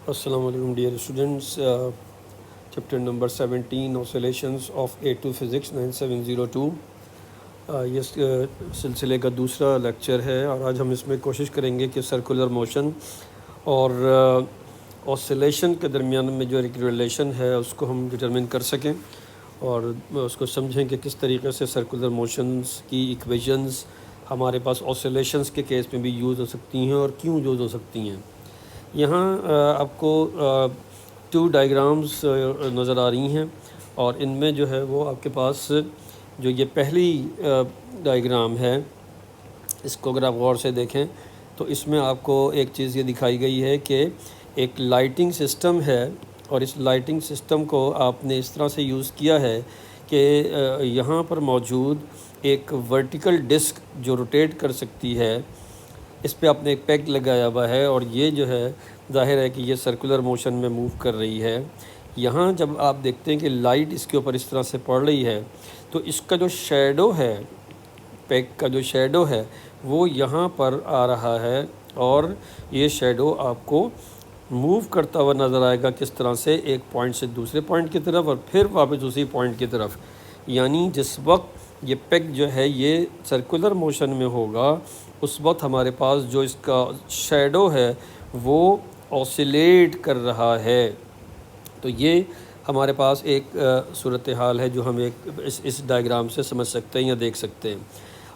Assalamu alaikum dear students. Chapter number 17 Oscillations of A2 Physics 9702. ये सिलसिले का दूसरा लेक्चर है और आज हम इसमें कोशिश करेंगे कि सर्कुलर मोशन और ऑसिलेशन के दरमियान में जो एक रिलेशन है उसको हम डिटरमिन कर सकें और उसको समझें कि किस तरीके से सर्कुलर मोशंस की इक्वेशंस हमारे पास ऑसिलेशंस के केस में भी यूज़ हो सकती हैं और क्यों यूज़ हो सकती हैं। यहाँ आपको टू डायग्राम्स नज़र आ रही हैं और इनमें जो है वो आपके पास जो ये पहली डायग्राम है इसको अगर आप गौर से देखें तो इसमें आपको एक चीज़ ये दिखाई गई है कि एक लाइटिंग सिस्टम है और इस लाइटिंग सिस्टम को आपने इस तरह से यूज़ किया है कि यहाँ पर मौजूद एक वर्टिकल डिस्क जो रोटेट कर सकती है इस पे आपने एक पेग लगाया हुआ है और ये जो है ज़ाहिर है कि ये सर्कुलर मोशन में मूव कर रही है। यहाँ जब आप देखते हैं कि लाइट इसके ऊपर इस तरह से पड़ रही है तो इसका जो शैडो है, पेग का जो शैडो है वो यहाँ पर आ रहा है और ये शैडो आपको मूव करता हुआ नज़र आएगा किस तरह से, एक पॉइंट से दूसरे पॉइंट की तरफ और फिर वापस उसी पॉइंट की तरफ। यानी जिस वक्त ये पेग जो है ये सर्कुलर मोशन में होगा उस वक्त हमारे पास जो इसका शैडो है वो ऑसिलेट कर रहा है। तो ये हमारे पास एक सूरत हाल है जो हम एक इस डायग्राम से समझ सकते हैं या देख सकते हैं।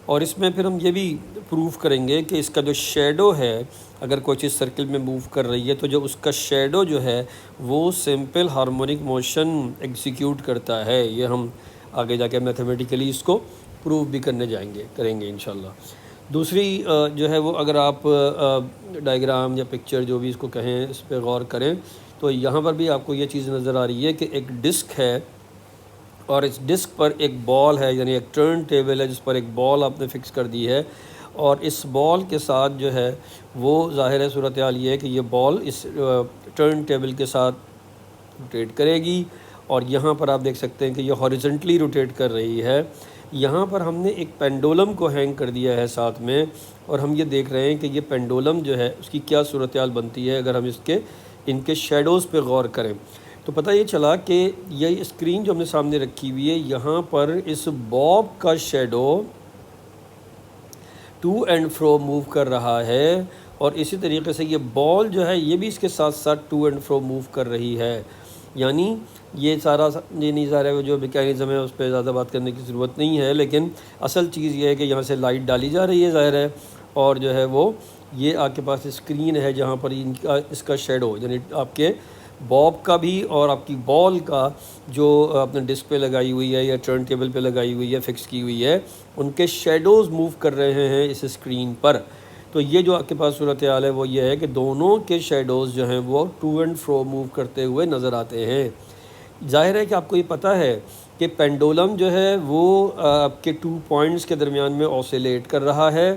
और इसमें फिर हम ये भी प्रूव करेंगे कि इसका जो शैडो है, अगर कोई चीज़ सर्किल में मूव कर रही है तो जो उसका शैडो जो है वो सिंपल हार्मोनिक मोशन एग्जीक्यूट करता है। ये हम आगे जाके मैथमेटिकली इसको प्रूव भी करेंगे इंशाल्लाह। दूसरी जो है वो अगर आप डायग्राम या पिक्चर जो भी इसको कहें इस पर गौर करें तो यहाँ पर भी आपको ये चीज़ नज़र आ रही है कि एक डिस्क है और इस डिस्क पर एक बॉल है, यानी एक टर्न टेबल है जिस पर एक बॉल आपने फ़िक्स कर दी है और इस बॉल के साथ जो है वो ज़ाहिर है सूरत हाल ये है कि ये बॉल इस टर्न टेबल के साथ रोटेट करेगी और यहाँ पर आप देख सकते हैं कि ये हॉरिजॉन्टली रोटेट कर रही है। यहाँ पर हमने एक पेंडुलम को हैंग कर दिया है साथ में और हम ये देख रहे हैं कि ये पेंडुलम जो है उसकी क्या सूरत हाल बनती है अगर हम इनके शेडोज़ पे गौर करें। तो पता ये चला कि ये स्क्रीन जो हमने सामने रखी हुई है यहाँ पर इस बॉब का shadow to and fro move कर रहा है और इसी तरीके से ये बॉल जो है ये भी इसके साथ साथ टू एंड फ्रो मूव कर रही है। यानी ये सारा ये नहीं ज़ाहिर है जो मैकेनिज़्म है उस पर ज़्यादा बात करने की ज़रूरत नहीं है, लेकिन असल चीज़ ये है कि यहाँ से लाइट डाली जा रही है ज़ाहिर है और जो है वो ये आपके पास स्क्रीन है जहाँ पर इसका शेडो यानी आपके बॉब का भी और आपकी बॉल का जो अपने डिस्क पे लगाई हुई है या टर्न टेबल पे लगाई हुई है, फिक्स की हुई है, उनके शेडोज़ मूव कर रहे हैं इस स्क्रीन पर। तो ये जो आपके पास सूरत हाल है वो ये है कि दोनों के शेडोज़ जो हैं वो टू एंड फ्रो मूव करते हुए नज़र आते हैं। जाहिर है कि आपको ये पता है कि पेंडुलम जो है वो आपके 2 पॉइंट्स के दरमियान में ऑसिलेट कर रहा है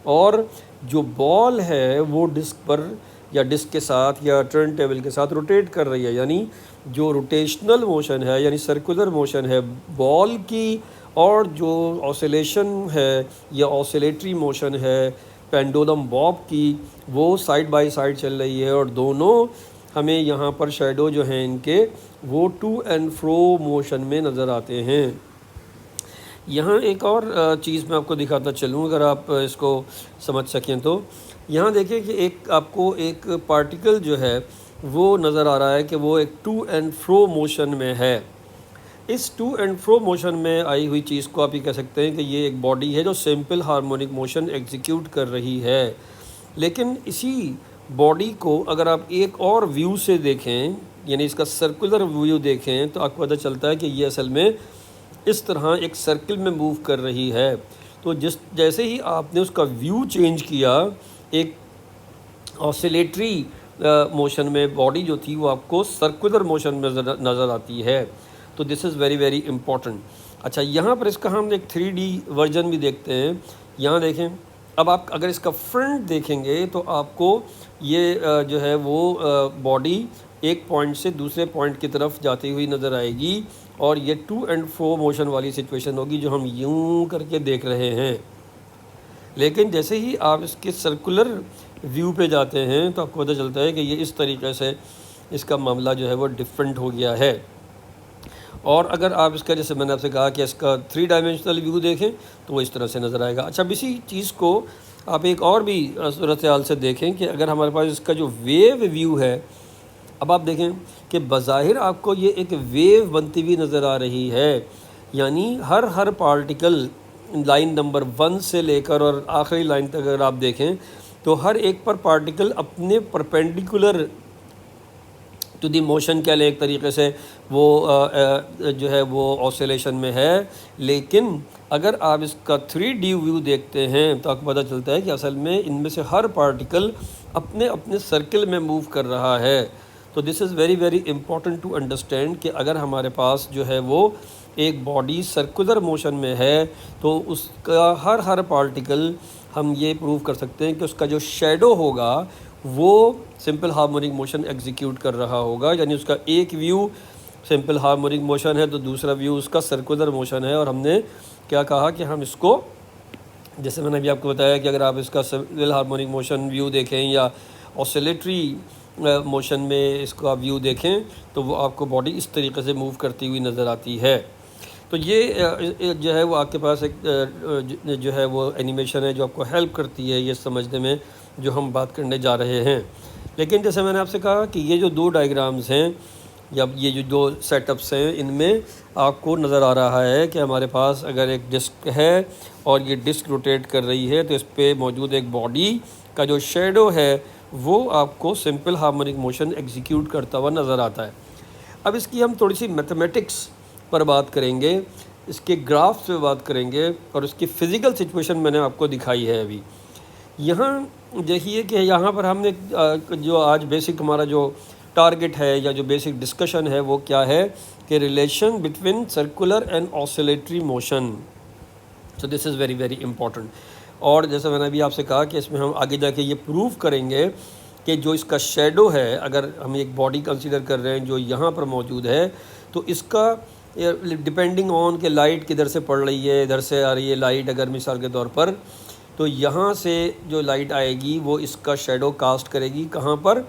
और जो बॉल है वो डिस्क पर या डिस्क के साथ या टर्न टेबल के साथ रोटेट कर रही है। यानी जो रोटेशनल मोशन है यानी सर्कुलर मोशन है बॉल की और जो ऑसिलेशन है या ऑसिलेटरी मोशन है पेंडुलम बॉब की वो साइड बाय साइड चल रही है और दोनों हमें यहाँ पर शेडो जो हैं इनके वो टू एंड फ्रो मोशन में नज़र आते हैं। यहाँ एक और चीज़ मैं आपको दिखाता चलूँ अगर आप इसको समझ सकें तो यहाँ देखिए कि एक आपको एक पार्टिकल जो है वो नज़र आ रहा है कि वो एक टू एंड फ्रो मोशन में है। इस टू एंड फ्रो मोशन में आई हुई चीज़ को आप ये कह सकते हैं कि ये एक बॉडी है जो सिंपल हार्मोनिक मोशन एग्जीक्यूट कर रही है। लेकिन इसी बॉडी को अगर आप एक और व्यू से देखें यानी इसका सर्कुलर व्यू देखें तो आपको पता चलता है कि ये असल में इस तरह एक सर्किल में मूव कर रही है। तो जैसे ही आपने उसका व्यू चेंज किया एक ऑसिलेटरी मोशन में बॉडी जो थी वो आपको सर्कुलर मोशन में नज़र आती है। तो this is very very important. अच्छा, यहाँ पर इसका हम एक 3D वर्जन भी देखते हैं। यहाँ देखें, अब आप अगर इसका फ्रंट देखेंगे तो आपको ये जो है वो बॉडी एक पॉइंट से दूसरे पॉइंट की तरफ जाती हुई नज़र आएगी और ये टू एंड फ्रो मोशन वाली सिचुएशन होगी जो हम यूं करके देख रहे हैं। लेकिन जैसे ही आप इसके सर्कुलर व्यू पे जाते हैं तो आपको पता चलता है कि ये इस तरीके से इसका मामला जो है वो डिफरेंट हो गया है। और अगर आप इसका, जैसे मैंने आपसे कहा कि इसका 3 डायमेंशनल व्यू देखें तो वो इस तरह से नज़र आएगा। अच्छा, अब इसी चीज़ को आप एक और भी सूरत हाल से देखें कि अगर हमारे पास इसका जो वेव व्यू है, अब आप देखें कि बज़ाहिर आपको ये एक वेव बनती हुई नज़र आ रही है, यानी हर पार्टिकल लाइन नंबर 1 से लेकर और आखिरी लाइन तक अगर आप देखें तो हर एक पर पार्टिकल अपने परपेंडिकुलर टू दी मोशन कह लें एक तरीके से वो जो है वो ऑसिलेशन में है। लेकिन अगर आप इसका 3D व्यू देखते हैं तो आपको पता चलता है कि असल में इनमें से हर पार्टिकल अपने अपने सर्कल में मूव कर रहा है। तो this is very very important to understand कि अगर हमारे पास जो है वो एक बॉडी सर्कुलर मोशन में है तो उसका हर पार्टिकल हम ये प्रूव कर सकते हैं कि उसका जो शेडो होगा वो सिंपल हार्मोनिक मोशन एग्जीक्यूट कर रहा होगा। यानी उसका एक व्यू सिंपल हार्मोनिक मोशन है तो दूसरा व्यू उसका सर्कुलर मोशन है। और हमने क्या कहा कि हम इसको, जैसे मैंने अभी आपको बताया कि अगर आप इसका सिंपल हार्मोनिक मोशन व्यू देखें या ऑसिलेटरी मोशन में इसको आप व्यू देखें तो वो आपको बॉडी इस तरीके से मूव करती हुई नज़र आती है। तो ये जो है वो आपके पास एक जो है वो एनिमेशन है जो आपको हेल्प करती है ये समझने में जो हम बात करने जा रहे हैं। लेकिन जैसे मैंने आपसे कहा कि ये जो 2 डायग्राम्स हैं या ये जो 2 सेटअप्स हैं, इनमें आपको नज़र आ रहा है कि हमारे पास अगर एक डिस्क है और ये डिस्क रोटेट कर रही है तो इस पर मौजूद एक बॉडी का जो शेडो है वो आपको सिंपल हार्मोनिक मोशन एग्जीक्यूट करता हुआ नज़र आता है। अब इसकी हम थोड़ी सी मैथमेटिक्स पर बात करेंगे, इसके ग्राफ्स पे बात करेंगे और उसकी फ़िज़िकल सिचुएशन मैंने आपको दिखाई है अभी। यहाँ देखिए कि यहाँ पर हमने जो आज बेसिक हमारा जो टारगेट है या जो बेसिक डिस्कशन है वो क्या है कि relation between circular and oscillatory motion. So this is very very important. और जैसे मैंने अभी आपसे कहा कि इसमें हम आगे जाके ये प्रूव करेंगे कि जो इसका शेडो है, अगर हम एक बॉडी कंसीडर कर रहे हैं जो यहाँ पर मौजूद है तो इसका डिपेंडिंग ऑन कि लाइट किधर से पड़ रही है, इधर से आ रही है लाइट अगर मिसाल के तौर पर, तो यहाँ से जो लाइट आएगी वो इसका शेडो कास्ट करेगी कहाँ पर,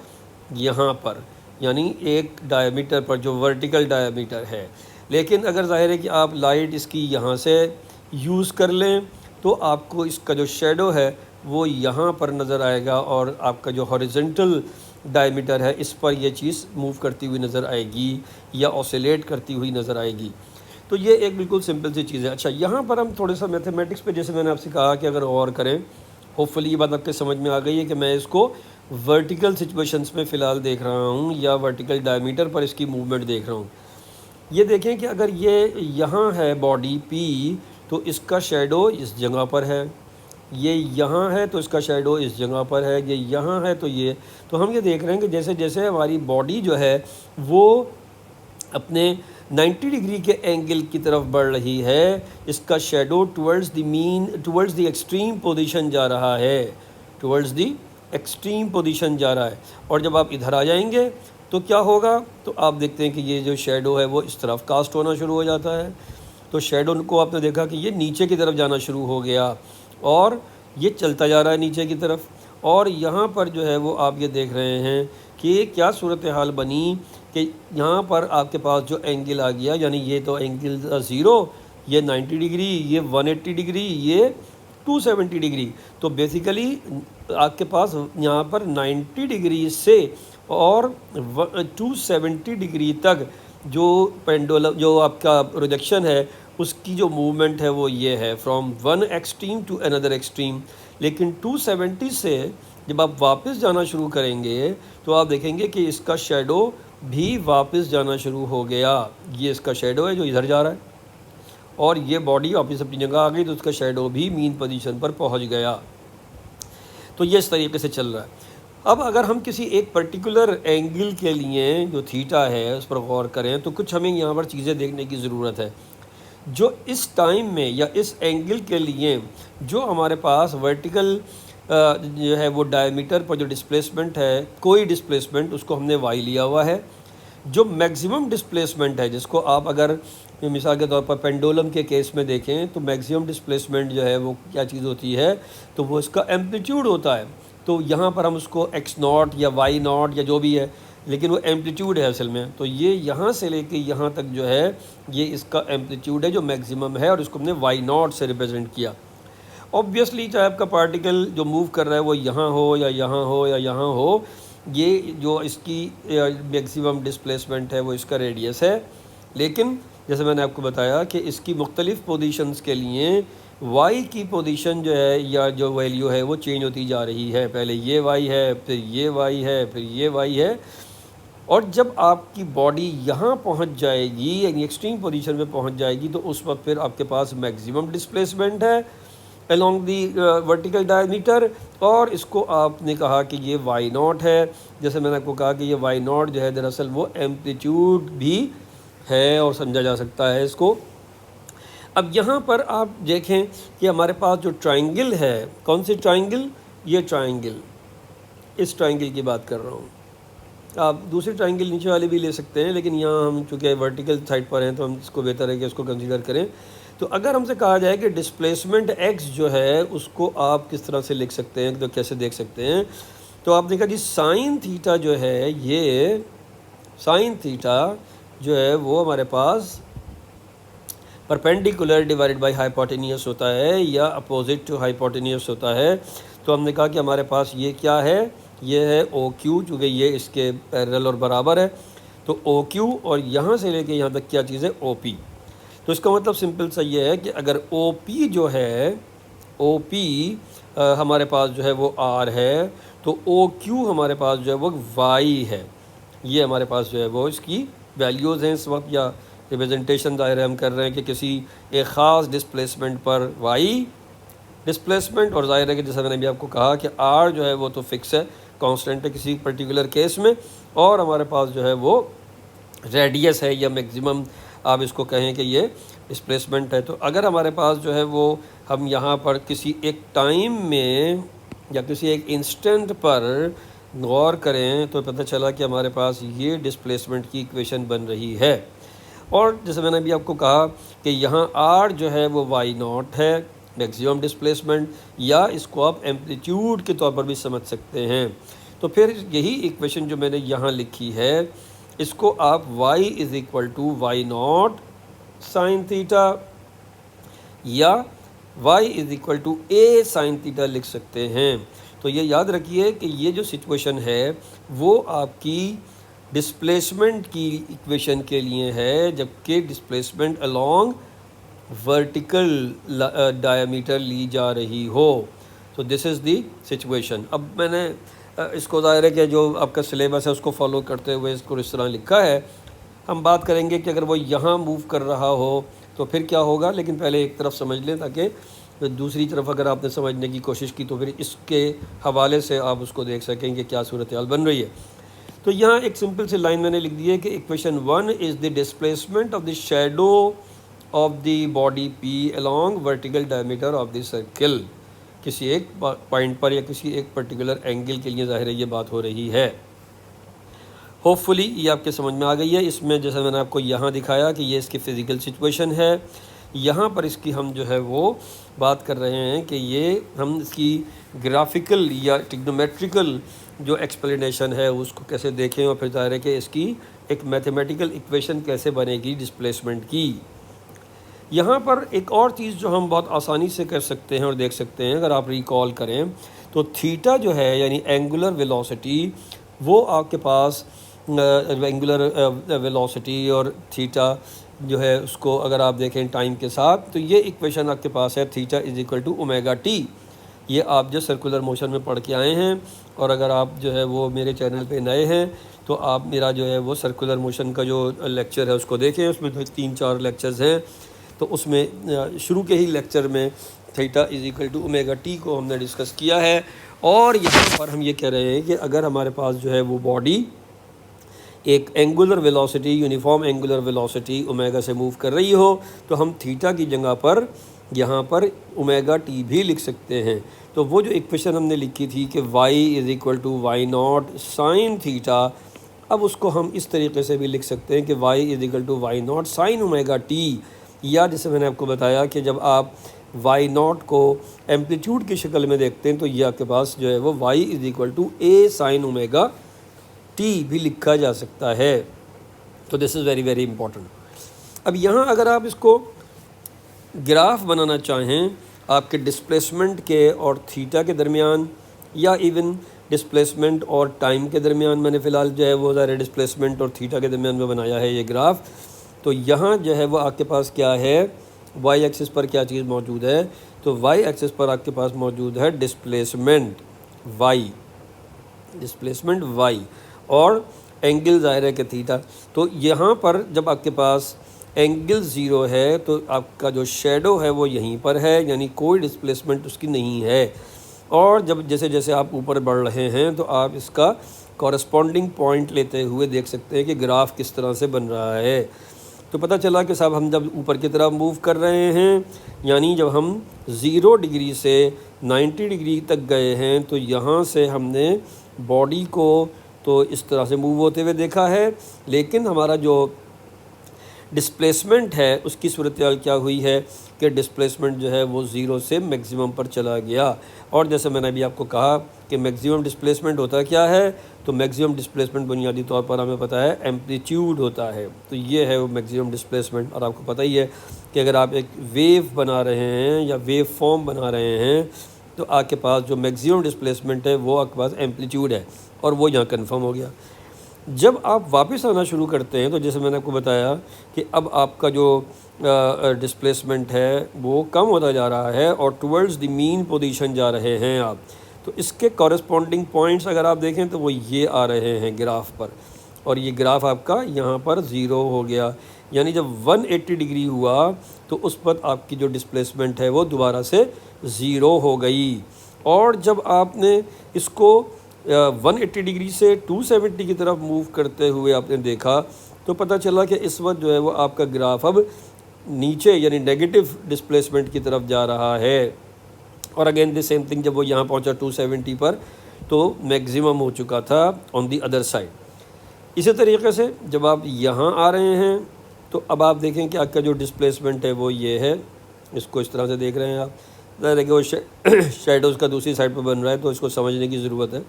यहाँ पर, यानी एक डायमीटर पर जो वर्टिकल डायमीटर है। लेकिन अगर जाहिर है कि आप लाइट इसकी यहाँ से यूज़ कर लें तो आपको इसका जो शेडो है वो यहाँ पर नज़र आएगा और आपका जो हॉरिजॉन्टल डायमीटर है इस पर ये चीज़ मूव करती हुई नज़र आएगी या ऑसिलेट करती हुई नज़र आएगी। तो ये एक बिल्कुल सिंपल सी चीज़ है। अच्छा, यहाँ पर हम थोड़ा सा मैथमेटिक्स पे, जैसे मैंने आपसे कहा कि अगर और करें, होपफुली ये बात आपके समझ में आ गई है कि मैं इसको वर्टिकल सिचुएशंस में फ़िलहाल देख रहा हूँ या वर्टिकल डायमीटर पर इसकी मूवमेंट देख रहा हूँ। ये देखें कि अगर ये यहाँ है बॉडी P तो इसका शेडो इस जगह पर है, ये यहाँ है तो इसका शेडो इस जगह पर है, ये यहाँ है तो हम ये देख रहे हैं कि जैसे जैसे हमारी बॉडी जो है वो अपने 90 डिग्री के एंगल की तरफ बढ़ रही है, इसका shadow towards the extreme position जा रहा है, टुवर्ड्स द एक्सट्रीम पोजीशन जा रहा है। और जब आप इधर आ जाएंगे तो क्या होगा, तो आप देखते हैं कि ये जो शेडो है वो इस तरफ कास्ट होना शुरू हो जाता है। तो शेडो को आपने देखा कि ये नीचे की तरफ जाना शुरू हो गया और ये चलता जा रहा है नीचे की तरफ। और यहाँ पर जो है वो आप ये देख रहे हैं कि क्या सूरत हाल बनी कि यहाँ पर आपके पास जो एंगल आ गया, यानी ये तो एंगल 0, ये 90 डिग्री, ये 180 डिग्री, ये 270 डिग्री। तो बेसिकली आपके पास यहाँ पर 90 डिग्री से और 270 डिग्री तक जो पेंडुलम, जो आपका प्रोजेक्शन है उसकी जो मूवमेंट है वो ये है, from one extreme to another extreme. लेकिन 270 से जब आप वापस जाना शुरू करेंगे तो आप देखेंगे कि इसका शेडो भी वापस जाना शुरू हो गया। ये इसका शेडो है जो इधर जा रहा है और ये बॉडी वापस अपनी जगह आ गई तो उसका शेडो भी मीन पोजीशन पर पहुंच गया। तो ये इस तरीके से चल रहा है। अब अगर हम किसी एक पर्टिकुलर एंगल के लिए जो थीटा है उस पर गौर करें तो कुछ हमें यहाँ पर चीज़ें देखने की ज़रूरत है। जो इस टाइम में या इस एंगल के लिए जो हमारे पास वर्टिकल जो है वो डायमीटर पर जो डिस्प्लेसमेंट है, कोई डिस्प्लेसमेंट, उसको हमने y लिया हुआ है। जो मैक्सिमम डिस्प्लेसमेंट है, जिसको आप अगर मिसाल के तौर पर पेंडुलम के केस में देखें तो मैक्सिमम डिस्प्लेसमेंट जो है वो क्या चीज़ होती है, तो वो इसका एम्पलीट्यूड होता है। तो यहाँ पर हम उसको एक्स नॉट या वाई नॉट या जो भी है, लेकिन वो एम्पलीट्यूड है असल में। तो ये यहाँ से लेके यहाँ तक जो है ये इसका एम्पलीट्यूड है जो मैक्सिमम है, और इसको हमने वाई नॉट से रिप्रेजेंट किया। ऑब्वियसली चाहे आपका पार्टिकल जो मूव कर रहा है वो यहाँ हो या यहाँ हो या यहाँ हो, ये जो इसकी मैक्सिमम डिस्प्लेसमेंट है वो इसका रेडियस है। लेकिन जैसे मैंने आपको बताया कि इसकी मुख्तलिफ़ पोजीशंस के लिए y की पोजीशन जो है या जो वैल्यू है वो चेंज होती जा रही है। पहले ये y है, फिर ये y है, फिर ये y है, और जब आपकी बॉडी यहाँ पहुँच जाएगी यानी एक्सट्रीम पोजीशन में पहुँच जाएगी तो उस वक्त फिर आपके पास मैक्सिमम डिस्प्लेसमेंट है along दी वर्टिकल डायमीटर, और इसको आपने कहा कि ये वाई नॉट है। जैसे मैंने आपको कहा कि ये वाई नॉट जो है दरअसल वो एम्पलीट्यूड भी है और समझा जा सकता है इसको। अब यहाँ पर आप देखें कि हमारे पास जो ट्रायंगल है, कौन सी ट्रायंगल, ये ट्रायंगल, इस ट्रायंगल की बात कर रहा हूँ। आप दूसरी ट्रायंगल नीचे वाले भी ले सकते हैं, लेकिन यहाँ हम चूँकि वर्टिकल साइड पर हैं तो हम इसको बेहतर है कि इसको कंसीडर करें। तो अगर हमसे कहा जाए कि डिस्प्लेसमेंट x जो है उसको आप किस तरह से लिख सकते हैं, तो कैसे देख सकते हैं, तो आपने कहा जी साइन थीटा जो है, ये साइन थीटा जो है वो हमारे पास परपेंडिकुलर डिवाइडेड बाय हाइपोटेनियस होता है या अपोजिट टू हाइपोटेनियस होता है। तो हमने कहा कि हमारे पास ये क्या है, ये है ओ क्यू, चूँकि ये इसके पैरेलल और बराबर है। तो ओ क्यू और यहाँ से लेके यहाँ तक क्या चीज़ है, ओ पी। तो इसका मतलब सिंपल सा ये है कि अगर ओ पी जो है, ओ पी हमारे पास जो है वो आर है, तो ओ क्यू हमारे पास जो है वो वाई है। ये हमारे पास जो है वो इसकी वैल्यूज़ हैं इस वक्त, या रिप्रेजेंटेशन दायरे हम कर रहे हैं कि किसी एक ख़ास डिस्प्लेसमेंट पर वाई डिस्प्लेसमेंट, और ज़ाहिर है कि जैसा मैंने भी आपको कहा कि आर जो है वो तो फिक्स है, कांस्टेंट है किसी पर्टिकुलर केस में, और हमारे पास जो है वो रेडियस है या मैक्सिमम आप इसको कहें कि ये डिस्प्लेसमेंट है। तो अगर हमारे पास जो है वो हम यहाँ पर किसी एक टाइम में या किसी एक इंस्टेंट पर गौर करें तो पता चला कि हमारे पास ये डिस्प्लेसमेंट की इक्वेशन बन रही है। और जैसे मैंने भी आपको कहा कि यहाँ आर जो है वो वाई नॉट है मैक्सिमम डिस्प्लेसमेंट, या इसको आप एम्पलीट्यूड के तौर पर भी समझ सकते हैं। तो फिर यही इक्वेशन जो मैंने यहाँ लिखी है इसको आप y is equal to y not sine theta या y is equal to a sine theta लिख सकते हैं। तो ये याद रखिए कि ये जो सिचुएशन है वो आपकी डिस्प्लेसमेंट की इक्वेशन के लिए है, जबकि डिस्प्लेसमेंट अलोंग वर्टिकल डायमीटर ली जा रही हो। तो दिस इज़ दी सिचुएशन। अब मैंने इसको ज़ाहिर है कि जो आपका सिलेबस है उसको फॉलो करते हुए इसको इस तरह लिखा है। हम बात करेंगे कि अगर वो यहाँ मूव कर रहा हो तो फिर क्या होगा, लेकिन पहले एक तरफ समझ लें ताकि दूसरी तरफ अगर आपने समझने की कोशिश की तो फिर इसके हवाले से आप उसको देख सकें कि क्या सूरत हाल बन रही है। तो यहाँ एक सिंपल सी लाइन मैंने लिख दी है कि equation 1 is the displacement of the shadow of the body P along vertical diameter of the circle. किसी एक पॉइंट पर या किसी एक पर्टिकुलर एंगल के लिए ज़ाहिर है ये बात हो रही है। होपफुली ये आपके समझ में आ गई है। इसमें जैसे मैंने आपको यहाँ दिखाया कि ये इसकी फ़िज़िकल सिचुएशन है, यहाँ पर इसकी हम जो है वो बात कर रहे हैं कि ये हम इसकी ग्राफिकल या टिग्नोमेट्रिकल जो एक्सप्लेनेशन है उसको कैसे देखें, और फिर ज़ाहिर है कि इसकी एक मैथमेटिकल इक्वेशन कैसे बनेगी डिस्प्लेसमेंट की। यहाँ पर एक और चीज़ जो हम बहुत आसानी से कर सकते हैं और देख सकते हैं, अगर आप रिकॉल करें तो थीटा जो है यानी एंगुलर वेलोसिटी, वो आपके पास एंगुलर वेलोसिटी और थीटा जो है उसको अगर आप देखें टाइम के साथ, तो ये इक्वेशन आपके पास है theta is equal to omega t. ये आप जो सर्कुलर मोशन में पढ़ के आए हैं, और अगर आप जो है वो मेरे चैनल पे नए हैं तो आप मेरा जो है वो सर्कुलर मोशन का जो लेक्चर है उसको देखें। उसमें तो 3-4 लेक्चर्स हैं, तो उसमें शुरू के ही लेक्चर में theta is equal to omega t को हमने डिस्कस किया है। और यहाँ पर हम ये कह रहे हैं कि अगर हमारे पास जो है वो बॉडी एक angular velocity, uniform angular velocity omega से मूव कर रही हो, तो हम थीटा की जगह पर यहाँ पर ओमेगा टी भी लिख सकते हैं। तो वो जो इक्वेशन हमने लिखी थी कि y is equal to y not sine theta, अब उसको हम इस तरीके से भी लिख सकते हैं कि y is equal to y not sine omega t. या जैसे मैंने आपको बताया कि जब आप वाई नॉट को एम्पलीट्यूड की शक्ल में देखते हैं तो ये आपके पास जो है वो y is equal to a sine omega t भी लिखा जा सकता है। तो this is very very important. अब यहाँ अगर आप इसको ग्राफ बनाना चाहें आपके डिस्प्लेसमेंट के और थीटा के दरमियान, या इवन डिस्प्लेसमेंट और टाइम के दरमियान, मैंने फ़िलहाल जो है वो ज़रा डिस्प्लेसमेंट और थीटा के दरमियान में बनाया है ये ग्राफ। तो यहाँ जो है वो आपके पास क्या है, वाई एक्सिस पर क्या चीज़ मौजूद है, तो वाई एक्सिस पर आपके पास मौजूद है डिस्प्लेसमेंट वाई, डिस्प्लेसमेंट वाई, और एंगल ज़ाहिर है कि थीटा। तो यहाँ पर जब आपके पास एंगल ज़ीरो है तो आपका जो शेडो है वो यहीं पर है, यानी कोई डिस्प्लेसमेंट उसकी नहीं है। और जब जैसे जैसे आप ऊपर बढ़ रहे हैं तो आप इसका कॉरस्पॉन्डिंग पॉइंट लेते हुए देख सकते हैं कि ग्राफ किस तरह से बन रहा है। तो पता चला कि साहब हम जब ऊपर की तरफ मूव कर रहे हैं, यानी जब हम 0 डिग्री से 90 डिग्री तक गए हैं तो यहाँ से हमने बॉडी को तो इस तरह से मूव होते हुए देखा है, लेकिन हमारा जो डिस्प्लेसमेंट है उसकी सूरत हाल क्या हुई है कि डिस्प्लेसमेंट जो है वो 0 से मैक्सिमम पर चला गया। और जैसे मैंने अभी आपको कहा कि मैक्सिमम डिस्प्लेसमेंट होता क्या है, तो मैक्सिमम डिस्प्लेसमेंट बुनियादी तौर पर हमें पता है एम्पलीट्यूड होता है। तो ये है वो मैक्सिमम डिस्प्लेसमेंट। और आपको पता ही है कि अगर आप एक वेव बना रहे हैं या वेव फॉर्म बना रहे हैं तो आपके पास जो मैक्सिमम डिस्प्लेसमेंट है वो आपके पास एम्पलीट्यूड है, और वो यहाँ कन्फर्म हो गया। जब आप वापस आना शुरू करते हैं तो जैसे मैंने आपको बताया कि अब आपका जो डिस्प्लेसमेंट है वो कम होता जा रहा है और टुवर्ड्स द मीन पोजीशन जा रहे हैं आप। तो इसके कॉरस्पॉन्डिंग पॉइंट्स अगर आप देखें तो वो ये आ रहे हैं ग्राफ पर, और ये ग्राफ आपका यहाँ पर 0 हो गया। यानी जब 180 डिग्री हुआ तो उस पर आपकी जो डिस्प्लेसमेंट है वो दोबारा से 0 हो गई। और जब आपने इसको 180 डिग्री से 270 की तरफ मूव करते हुए आपने देखा तो पता चला कि इस वक्त जो है वो आपका ग्राफ अब नीचे यानी नेगेटिव डिस्प्लेसमेंट की तरफ जा रहा है। और अगेन द सेम थिंग, जब वो यहाँ पहुँचा 270 पर तो मैक्सिमम हो चुका था ऑन दी अदर साइड। इसी तरीके से जब आप यहाँ आ रहे हैं तो अब आप देखें कि आपका जो डिस्प्लेसमेंट है वो ये है, इसको इस तरह से देख रहे हैं आप। देखिए वो शेडोज़ का दूसरी साइड पर बन रहा है, तो इसको समझने की ज़रूरत है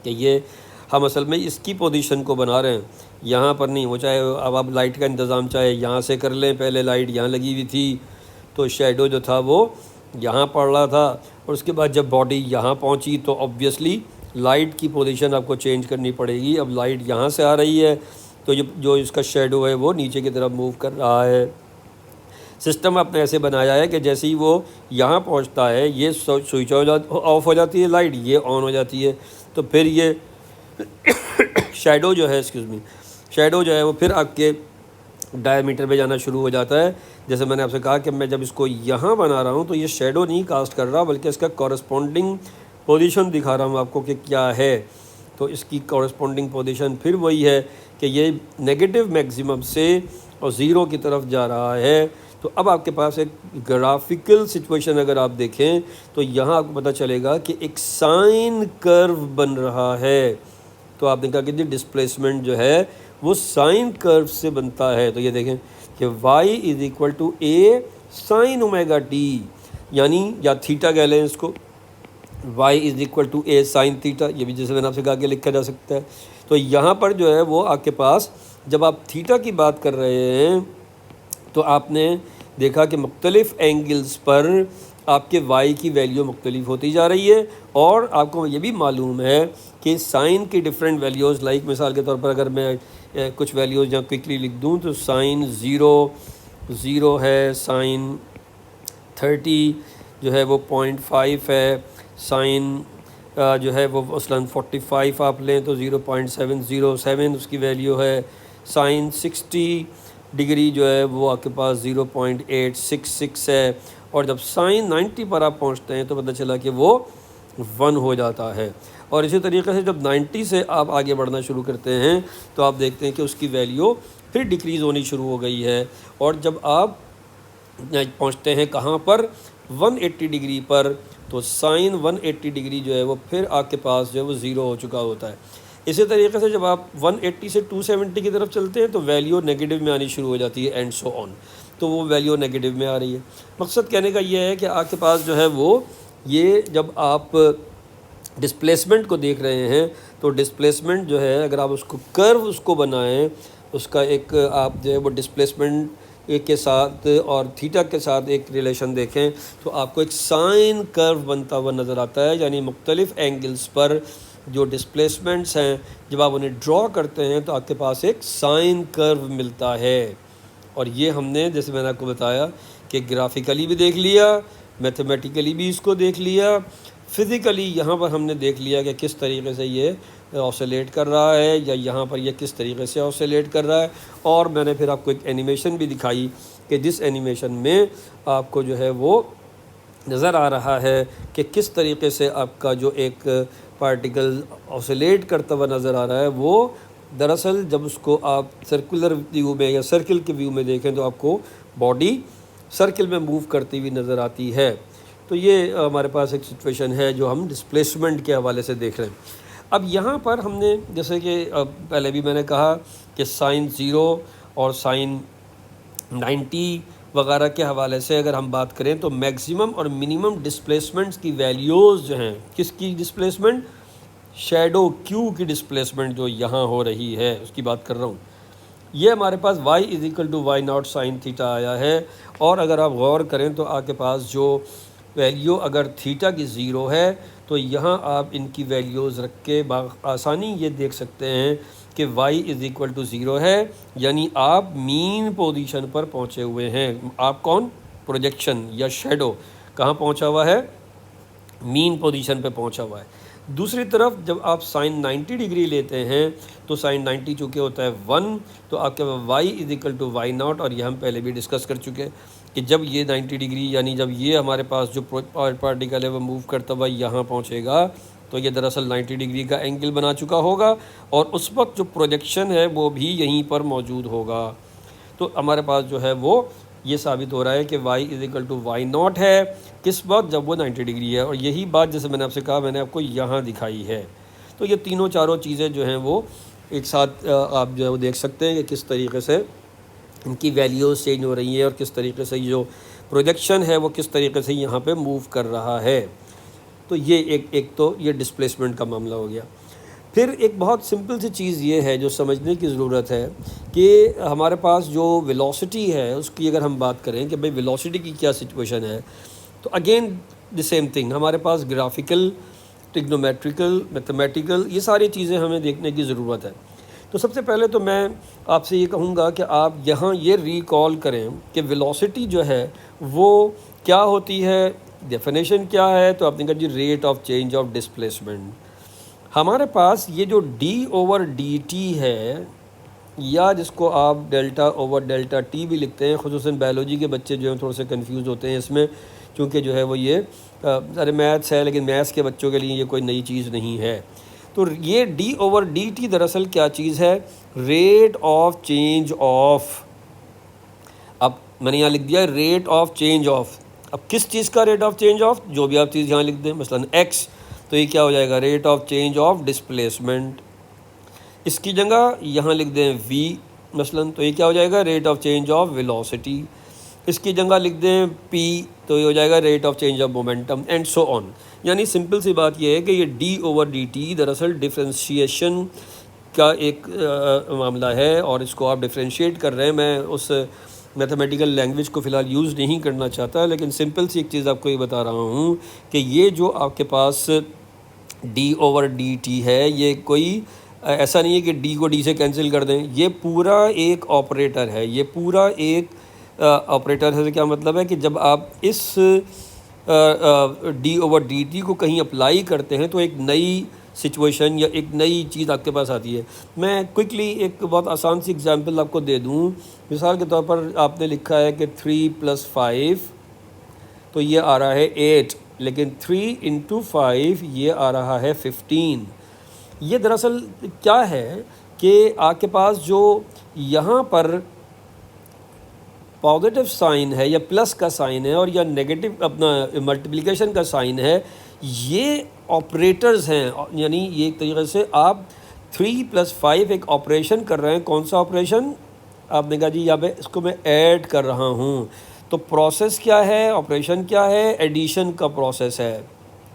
कि ये हम असल में इसकी पोजीशन को बना रहे हैं, यहाँ पर नहीं। वो चाहे अब आप लाइट का इंतज़ाम चाहे यहाँ से कर लें, पहले लाइट यहाँ लगी हुई थी तो शेडो जो था वो यहाँ पड़ रहा था, और उसके बाद जब बॉडी यहाँ पहुँची तो ऑब्वियसली लाइट की पोजीशन आपको चेंज करनी पड़ेगी। अब लाइट यहाँ से आ रही है तो जो इसका शेडो है वो नीचे की तरफ मूव कर रहा है। सिस्टम आपने ऐसे बनाया है कि जैसे ही वो यहाँ पहुँचता है ये स्विच ऑफ हो जाती है लाइट, ये ऑन हो जाती है, तो फिर ये शेडो जो है शेडो जो है वो फिर आपके डायमीटर पे जाना शुरू हो जाता है। जैसे मैंने आपसे कहा कि मैं जब इसको यहाँ बना रहा हूँ तो ये शेडो नहीं कास्ट कर रहा, बल्कि इसका कॉरस्पॉन्डिंग पोजीशन दिखा रहा हूँ आपको कि क्या है। तो इसकी कॉरस्पॉन्डिंग पोजीशन फिर वही है कि ये नेगेटिव मैक्सिमम से और 0 की तरफ जा रहा है। तो अब आपके पास एक ग्राफिकल सिचुएशन अगर आप देखें तो यहाँ आपको पता चलेगा कि एक साइन कर्व बन रहा है। तो आपने कहा कि डिस्प्लेसमेंट जो है वो साइन कर्व से बनता है। तो ये देखें कि y is equal to a sine omega t, यानी या थीटा कह लें इसको, y is equal to a sine theta, ये भी जैसे मैंने आपसे कहा कि लिखा जा सकता है। तो यहाँ पर जो है वो आपके पास जब आप थीटा की बात कर रहे हैं तो आपने देखा कि मुख्तलिफ़ एंगल्स पर आपके y की वैल्यू मुख्तलिफ होती जा रही है। और आपको ये भी मालूम है कि साइन की डिफरेंट वैल्यूज़, लाइक मिसाल के तौर पर अगर मैं कुछ वैल्यूज़ यहाँ क्विकली लिख दूँ तो साइन 0 है, साइन 30 जो है वो 0.5 है, साइन जो है वो मसलन 45 आप लें तो 0.707 उसकी वैल्यू है, साइन 60 डिग्री जो है वो आपके पास 0.866 है, और जब साइन 90 पर आप पहुंचते हैं तो पता चला कि वो 1 हो जाता है। और इसी तरीके से जब 90 से आप आगे बढ़ना शुरू करते हैं तो आप देखते हैं कि उसकी वैल्यू फिर डिक्रीज़ होनी शुरू हो गई है। और जब आप पहुंचते हैं कहाँ पर, 180 डिग्री पर, तो साइन 180 डिग्री जो है वो फिर आपके पास जो है वो 0 हो चुका होता है। इसी तरीके से जब आप 180 से 270 की तरफ चलते हैं तो वैल्यू नेगेटिव में आनी शुरू हो जाती है, एंड सो ऑन। तो वो वैल्यू नेगेटिव में आ रही है। मकसद कहने का ये है कि आपके पास जो है वो ये जब आप डिस्प्लेसमेंट को देख रहे हैं तो डिस्प्लेसमेंट जो है अगर आप उसको कर्व उसको बनाएं, उसका एक आप जो है वो डिस्प्लेसमेंट के साथ और थीटा के साथ एक रिलेशन देखें तो आपको एक साइन कर्व बनता हुआ नज़र आता है। यानी मुख्तलिफ़ एंगल्स पर जो डिस्प्लेसमेंट्स हैं जब आप उन्हें ड्रॉ करते हैं तो आपके पास एक साइन कर्व मिलता है। और ये हमने जैसे मैंने आपको बताया कि ग्राफिकली भी देख लिया, मैथमेटिकली भी इसको देख लिया, फ़िज़िकली यहाँ पर हमने देख लिया कि किस तरीके से ये ऑसिलेट कर रहा है या यहाँ पर ये किस तरीके से ऑसिलेट कर रहा है। और मैंने फिर आपको एक एनिमेशन भी दिखाई कि जिस एनिमेशन में आपको जो है वो नज़र आ रहा है कि किस तरीके से आपका जो एक पार्टिकल ऑसिलेट करता हुआ नज़र आ रहा है, वो दरअसल जब उसको आप सर्कुलर व्यू में या सर्किल के व्यू में देखें तो आपको बॉडी सर्किल में मूव करती हुई नज़र आती है। तो ये हमारे पास एक सिचुएशन है जो हम डिस्प्लेसमेंट के हवाले से देख रहे हैं। अब यहाँ पर हमने जैसे कि पहले भी मैंने कहा कि साइन 0 और साइन 90 वगैरह के हवाले से अगर हम बात करें तो मैक्सिमम और मिनिमम डिस्प्लेसमेंट्स की वैल्यूज़ जो हैं, किसकी डिस्प्लेसमेंट, शैडो क्यू की डिस्प्लेसमेंट जो यहाँ हो रही है उसकी बात कर रहा हूँ। ये हमारे पास y is to y not sine theta आया है। और अगर आप गौर करें तो आपके पास जो वैल्यू अगर थीटा की 0 है तो यहाँ आप इनकी वैल्यूज़ रख के आसानी ये देख सकते हैं कि y इज़ टू 0 है, यानी आप मीन पोजीशन पर पहुँचे हुए हैं। आप कौन, प्रोजेक्शन या शेडो कहाँ पहुँचा हुआ है, मीन पोजीशन पे पहुँचा हुआ है। दूसरी तरफ जब आप साइन 90 डिग्री लेते हैं तो साइन 90 चूँकि होता है 1, तो आपके y is to y not, और ये हम पहले भी डिस्कस कर चुके हैं कि जब ये 90 डिग्री यानी जब ये हमारे पास जो पार्टिकल है वो मूव करता हुआ यहाँ पहुँचेगा तो ये दरअसल 90 डिग्री का एंगल बना चुका होगा और उस वक्त जो प्रोजेक्शन है वो भी यहीं पर मौजूद होगा। तो हमारे पास जो है वो ये साबित हो रहा है कि y is to y not है किस वक्त, जब वो 90 डिग्री है। और यही बात जैसे मैंने आपसे कहा मैंने आपको यहाँ दिखाई है। तो ये तीनों चारों चीज़ें जो हैं वो एक साथ आप जो है वो देख सकते हैं कि किस तरीके से इनकी वैल्यूज़ चेंज हो रही है और किस तरीके से जो प्रोजेक्शन है वो किस तरीके से यहाँ पे मूव कर रहा है। तो ये एक तो ये डिस्प्लेसमेंट का मामला हो गया। फिर एक बहुत सिंपल सी चीज़ ये है जो समझने की ज़रूरत है कि हमारे पास जो वेलोसिटी है उसकी अगर हम बात करें कि भाई वेलोसिटी की क्या सिचुएशन है, तो अगेन द सेम थिंग हमारे पास ग्राफिकल, ट्रिग्नोमेट्रिकल, मैथमेटिकल ये सारी चीज़ें हमें देखने की ज़रूरत है। तो सबसे पहले तो मैं आपसे ये कहूँगा कि आप यहाँ ये रिकॉल करें कि वेलोसिटी जो है वो क्या होती है, डेफिनेशन क्या है। तो आपने कहा जी rate of change of displacement. हमारे पास ये जो d/dt है या जिसको आप डेल्टा ओवर डेल्टा टी भी लिखते हैं, ख़ुसूसन बायोलॉजी के बच्चे जो हैं थोड़े से कंफ्यूज होते हैं इसमें, क्योंकि जो है वो ये अरे मैथ्स है लेकिन मैथ्स के बच्चों के लिए ये कोई नई चीज़ नहीं है। तो ये d/dt दरअसल क्या चीज़ है, रेट ऑफ चेंज ऑफ। अब मैंने यहाँ लिख दिया रेट ऑफ चेंज ऑफ। अब किस चीज़ का रेट ऑफ चेंज ऑफ, जो भी आप चीज़ यहाँ लिख दें, मसलन x, तो ये क्या हो जाएगा, rate of change of displacement. इसकी जगह यहाँ लिख दें v मसलन, तो ये क्या हो जाएगा, rate of change of velocity. इसकी जगह लिख दें p, तो ये हो जाएगा rate of change of momentum, and so on. यानी सिंपल सी बात यह है कि ये d/dt दरअसल डिफ्रेंशिएशन का एक मामला है और इसको आप डिफ्रेंशिएट कर रहे हैं। मैं उस मैथमेटिकल लैंग्वेज को फ़िलहाल यूज़ नहीं करना चाहता, लेकिन सिंपल सी एक चीज़ आपको ये बता रहा हूँ कि ये जो आपके पास d/dt है ये कोई ऐसा नहीं है कि d को d से कैंसिल कर दें। ये पूरा एक ऑपरेटर है, ये पूरा एक ऑपरेटर है। क्या मतलब है कि जब आप इस d/dt को कहीं अप्लाई करते हैं तो एक नई सिचुएशन या एक नई चीज़ आपके पास आती है। मैं क्विकली एक बहुत आसान सी एग्जांपल आपको दे दूं। मिसाल के तौर पर आपने लिखा है कि 3 + 5 तो ये आ रहा है 8, लेकिन 3 × 5 ये आ रहा है 15। ये दरअसल क्या है कि आपके पास जो यहाँ पर पॉजिटिव साइन है या प्लस का साइन है और या नेगेटिव अपना मल्टीप्लिकेशन का साइन है, ये ऑपरेटर्स हैं। यानी ये एक तरीके से आप 3 + 5 एक ऑपरेशन कर रहे हैं। कौन सा ऑपरेशन, आपने कहा जी यहाँ पे इसको मैं ऐड कर रहा हूँ, तो प्रोसेस क्या है, ऑपरेशन क्या है, एडिशन का प्रोसेस है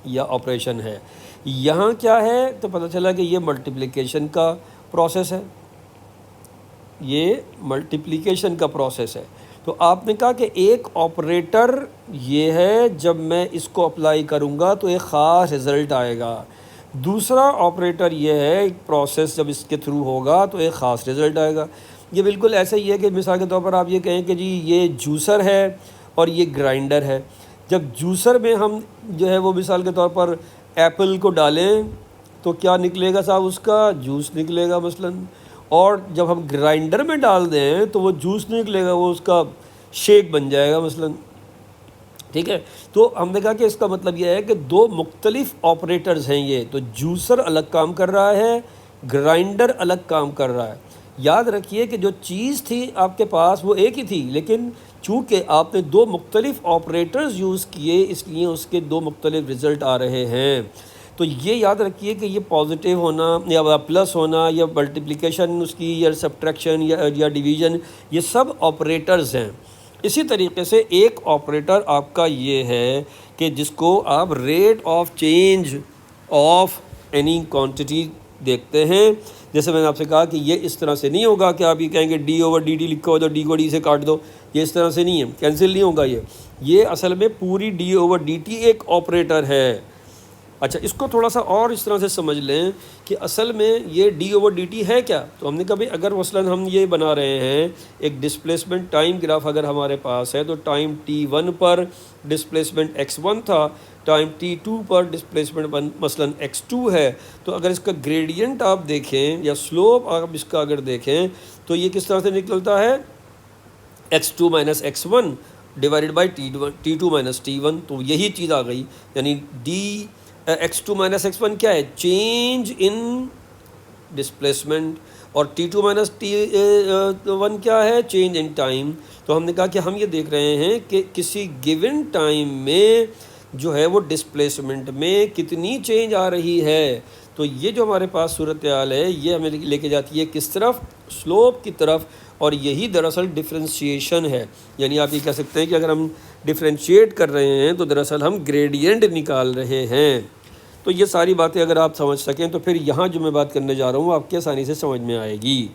या ऑपरेशन है। यहाँ क्या है, तो पता चला कि ये मल्टीप्लिकेशन का प्रोसेस है, ये मल्टीप्लिकेशन का प्रोसेस है। तो आपने कहा कि एक ऑपरेटर ये है, जब मैं इसको अप्लाई करूँगा तो एक ख़ास रिज़ल्ट आएगा। दूसरा ऑपरेटर ये है, एक प्रोसेस जब इसके थ्रू होगा तो एक ख़ास रिज़ल्ट आएगा। ये बिल्कुल ऐसा ही है कि मिसाल के तौर पर आप ये कहें कि जी ये जूसर है और ये ग्राइंडर है। जब जूसर में हम जो है वो मिसाल के तौर पर एप्पल को डालें तो क्या निकलेगा साहब, उसका जूस निकलेगा मसलन। और जब हम ग्राइंडर में डाल दें तो वो जूस नहीं निकलेगा, वो उसका शेक बन जाएगा मसलन। ठीक है, तो हमने कहा कि इसका मतलब यह है कि दो मुख्तलिफ ऑपरेटर्स हैं ये। तो जूसर अलग काम कर रहा है, ग्राइंडर अलग काम कर रहा है। याद रखिए कि जो चीज़ थी आपके पास वो एक ही थी, लेकिन चूँकि आपने दो मुख्तलिफ ऑपरेटर्स यूज़ किए इसलिए उसके दो मुख्तलिफ रिज़ल्ट आ रहे हैं। तो ये याद रखिए कि ये पॉजिटिव होना या प्लस होना या मल्टीप्लिकेशन उसकी या सब्ट्रैक्शन या डिवीज़न, ये सब ऑपरेटर्स हैं। इसी तरीके से एक ऑपरेटर आपका ये है कि जिसको आप rate of change of any quantity देखते हैं। जैसे मैंने आपसे कहा कि ये इस तरह से नहीं होगा कि आप ये कहेंगे d/dt लिखा हो तो d को d से काट दो, ये इस तरह से नहीं है, कैंसिल नहीं होगा। ये असल में पूरी d/dt एक ऑपरेटर है। अच्छा, इसको थोड़ा सा और इस तरह से समझ लें कि असल में ये d/dt है क्या। तो हमने कभी अगर मसलन हम ये बना रहे हैं एक डिस्प्लेसमेंट टाइम ग्राफ अगर हमारे पास है, तो टाइम t1 पर डिस्प्लेसमेंट x1 था, टाइम t2 पर डिस्प्लेसमेंट मसलन x2 है। तो अगर इसका ग्रेडियंट आप देखें या स्लोप आप इसका अगर देखें तो ये किस तरह से निकलता है, x2 minus x1 divided by t2 minus t1। तो यही चीज़ आ गई, यानी x2 माइनस x1 क्या है, चेंज इन डिस्प्लेसमेंट, और t2 माइनस t1 क्या है, चेंज इन टाइम। तो हमने कहा कि हम ये देख रहे हैं कि किसी गिवन टाइम में जो है वो डिस्प्लेसमेंट में कितनी चेंज आ रही है। तो ये जो हमारे पास सूरत हाल है ये हमें लेके जाती है किस तरफ, स्लोप की तरफ। और यही दरअसल डिफरेंशिएशन है, यानी आप ये कह सकते हैं कि अगर हम डिफरेंशिएट कर रहे हैं तो दरअसल हम ग्रेडियंट निकाल रहे हैं। तो ये सारी बातें अगर आप समझ सकें तो फिर यहाँ जो मैं बात करने जा रहा हूँ आपके आसानी से समझ में आएगी।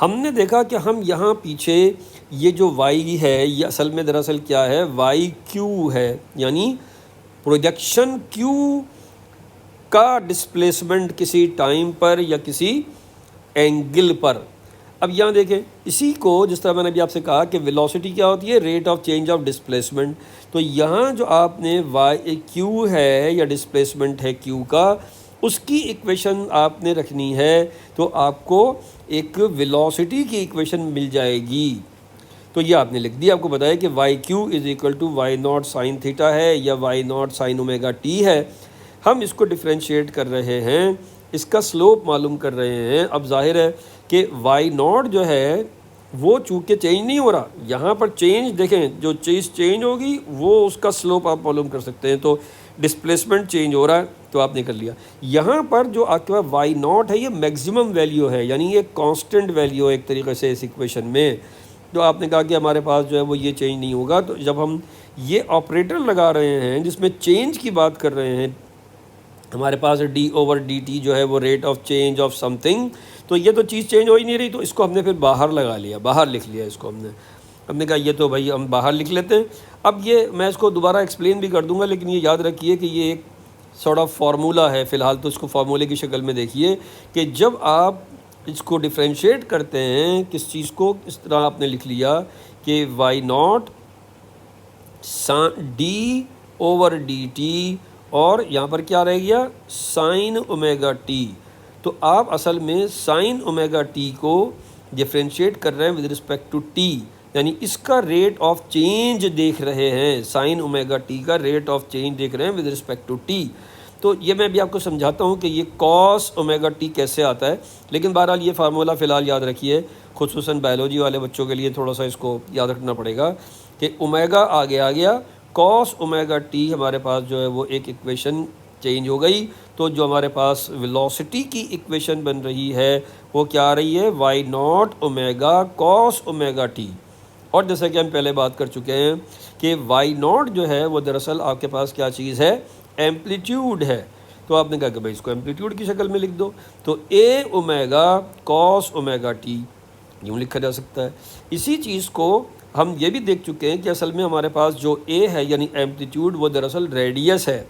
हमने देखा कि हम यहाँ पीछे ये जो y है ये असल में दरअसल क्या है, yq है, यानी प्रोजेक्शन q का डिस्प्लेसमेंट किसी टाइम पर या किसी एंगल पर। अब यहाँ देखें, इसी को जिस तरह मैंने अभी आपसे कहा कि वेलोसिटी क्या होती है, rate of change of displacement. तो यहाँ जो आपने q है या डिस्प्लेसमेंट है q का, उसकी इक्वेशन आपने रखनी है तो आपको एक वेलोसिटी की इक्वेशन मिल जाएगी। तो ये आपने लिख दिया, आपको बताया कि yq is equal to y0 sine theta है या y0 साइन ओमेगा t है। हम इसको डिफ्रेंशिएट कर रहे हैं, इसका स्लोप मालूम कर रहे हैं। अब जाहिर है कि y0 जो है वो चूँकि चेंज नहीं हो रहा, यहाँ पर चेंज देखें, जो चीज़ चेंज होगी वो उसका स्लोप आप मालूम कर सकते हैं। तो डिस्प्लेसमेंट चेंज हो रहा है तो आपने कर लिया। यहाँ पर जो आपके पास y0 है ये मैक्सिमम वैल्यू है, यानी ये कांस्टेंट वैल्यू है एक तरीके से इस इक्वेशन में। तो आपने कहा कि हमारे पास जो है वो ये चेंज नहीं होगा। तो जब हम ये ऑपरेटर लगा रहे हैं जिसमें चेंज की बात कर रहे हैं, हमारे पास d/dt जो है वो rate of change of something, तो ये तो चीज़ चेंज हो ही नहीं रही, तो इसको हमने फिर बाहर लगा लिया, बाहर लिख लिया इसको हमने कहा ये तो भाई हम बाहर लिख लेते हैं। अब ये मैं इसको दोबारा एक्सप्लेन भी कर दूंगा, लेकिन ये याद रखिए कि ये एक सॉर्ट ऑफ फार्मूला है। फ़िलहाल तो इसको फार्मूले की शक्ल में देखिए कि जब आप इसको डिफ्रेंशिएट करते हैं किस चीज़ को, इस तरह आपने लिख लिया कि y0 d/dt और यहाँ पर क्या रह गया, साइन ओमेगा t। तो आप असल में साइन ओमेगा t को डिफ्रेंशिएट कर रहे हैं विद रिस्पेक्ट टू t, यानी इसका रेट ऑफ चेंज देख रहे हैं, साइन ओमेगा t का रेट ऑफ चेंज देख रहे हैं विद रिस्पेक्ट टू t। तो ये मैं भी आपको समझाता हूँ कि ये कॉस ओमेगा t कैसे आता है, लेकिन बहरहाल ये फार्मूला फ़िलहाल याद रखिए, खुसूसन बायोलॉजी वाले बच्चों के लिए थोड़ा सा इसको याद रखना पड़ेगा कि ओमेगा आगे आ गया, कॉस ओमेगा t हमारे पास जो है वो एक इक्वेशन चेंज हो गई। तो जो हमारे पास वेलोसिटी की इक्वेशन बन रही है वो क्या आ रही है, y not omega cos omega t. और जैसा कि हम पहले बात कर चुके हैं कि वाई नॉट जो है वो दरअसल आपके पास क्या चीज़ है, एम्पलीट्यूड है। तो आपने कहा कि भाई इसको एम्पलीट्यूड की शक्ल में लिख दो, तो ए ओमेगा कॉस ओमेगा टी यूँ लिखा जा सकता है। इसी चीज़ को हम ये भी देख चुके हैं कि असल में हमारे पास जो ए है यानी एम्पलीट्यूड वो दरअसल रेडियस है।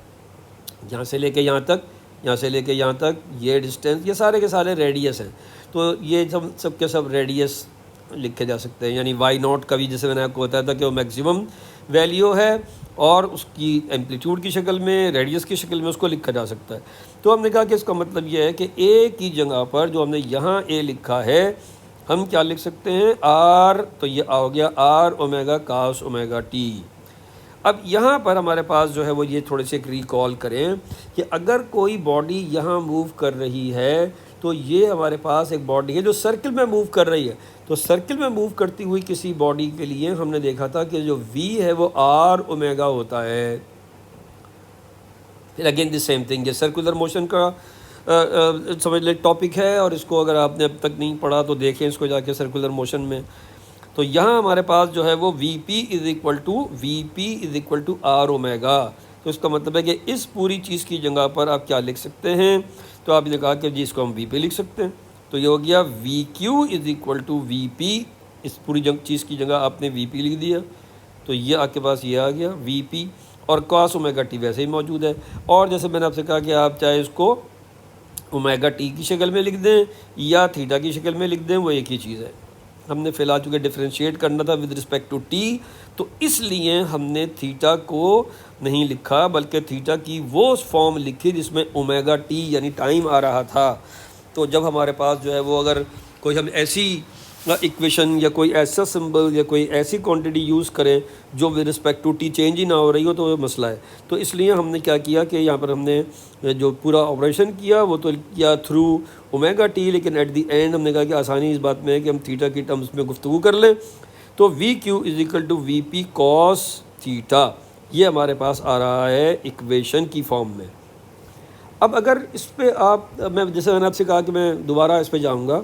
यहाँ से लेके यहाँ तक, यहाँ से लेके यहाँ तक, ये डिस्टेंस, ये सारे के सारे रेडियस हैं। तो ये सब के सब रेडियस लिखे जा सकते हैं। यानी वाई नॉट का भी जैसे मैंने आपको बताया था कि वो मैक्सिमम वैल्यू है और उसकी एम्पलीट्यूड की शक्ल में, रेडियस की शक्ल में उसको लिखा जा सकता है। तो हमने कहा कि इसका मतलब ये है कि ए की जगह पर जो हमने यहाँ ए लिखा है हम क्या लिख सकते हैं, आर, तो ये हो गया r omega cos omega t. अब यहाँ पर हमारे पास जो है वो ये थोड़े से एक रिकॉल करें कि अगर कोई बॉडी यहाँ मूव कर रही है तो ये हमारे पास एक बॉडी है जो सर्किल में मूव कर रही है। तो सर्किल में मूव करती हुई किसी बॉडी के लिए हमने देखा था कि जो v है वो आर ओमेगा होता है। फिर अगेन द सेम थिंग, ये सर्कुलर मोशन का समझ ले टॉपिक है और इसको अगर आपने अब तक नहीं पढ़ा तो देखें इसको जाके सर्कुलर मोशन में। तो यहाँ हमारे पास जो है वो v p is equal to r omega. तो इसका मतलब है कि इस पूरी चीज़ की जगह पर आप क्या लिख सकते हैं, तो आपने कहा कि जी इसको हम वी पी लिख सकते हैं। तो ये हो गया v q is equal to v p, इस पूरी चीज़ की जगह आपने वी पी लिख दिया। तो ये आपके पास ये आ गया वी पी, और कॉस ओमेगा टी वैसे ही मौजूद है। और जैसे मैंने आपसे कहा कि आप चाहे इसको ओमेगा टी की शक्ल में लिख दें या थीटा की शक्ल में लिख दें, वो एक ही चीज़ है। हमने फिलहाल चूँकि डिफ्रेंशिएट करना था विद रिस्पेक्ट टू टी, तो इसलिए हमने थीटा को नहीं लिखा बल्कि थीटा की वो फॉर्म लिखी जिसमें ओमेगा टी यानी टाइम आ रहा था। तो जब हमारे पास जो है वो अगर कोई हम ऐसी इक्वेशन या कोई ऐसा सिंबल या कोई ऐसी क्वांटिटी यूज़ करें जो with respect to t change ही ना हो रही हो तो वो मसला है। तो इसलिए हमने क्या किया कि यहाँ पर हमने जो पूरा ऑपरेशन किया वो तो किया थ्रू ओमेगा टी, लेकिन एट दी एंड हमने कहा कि आसानी इस बात में है कि हम थीटा की टर्म्स में गुफ्तगू कर लें। तो v q is equal to v p cos theta, ये हमारे पास आ रहा है इक्वेशन की फॉर्म में। अब अगर इस पर आप, मैं जैसे मैंने आपसे कहा कि मैं दोबारा इस पर जाऊँगा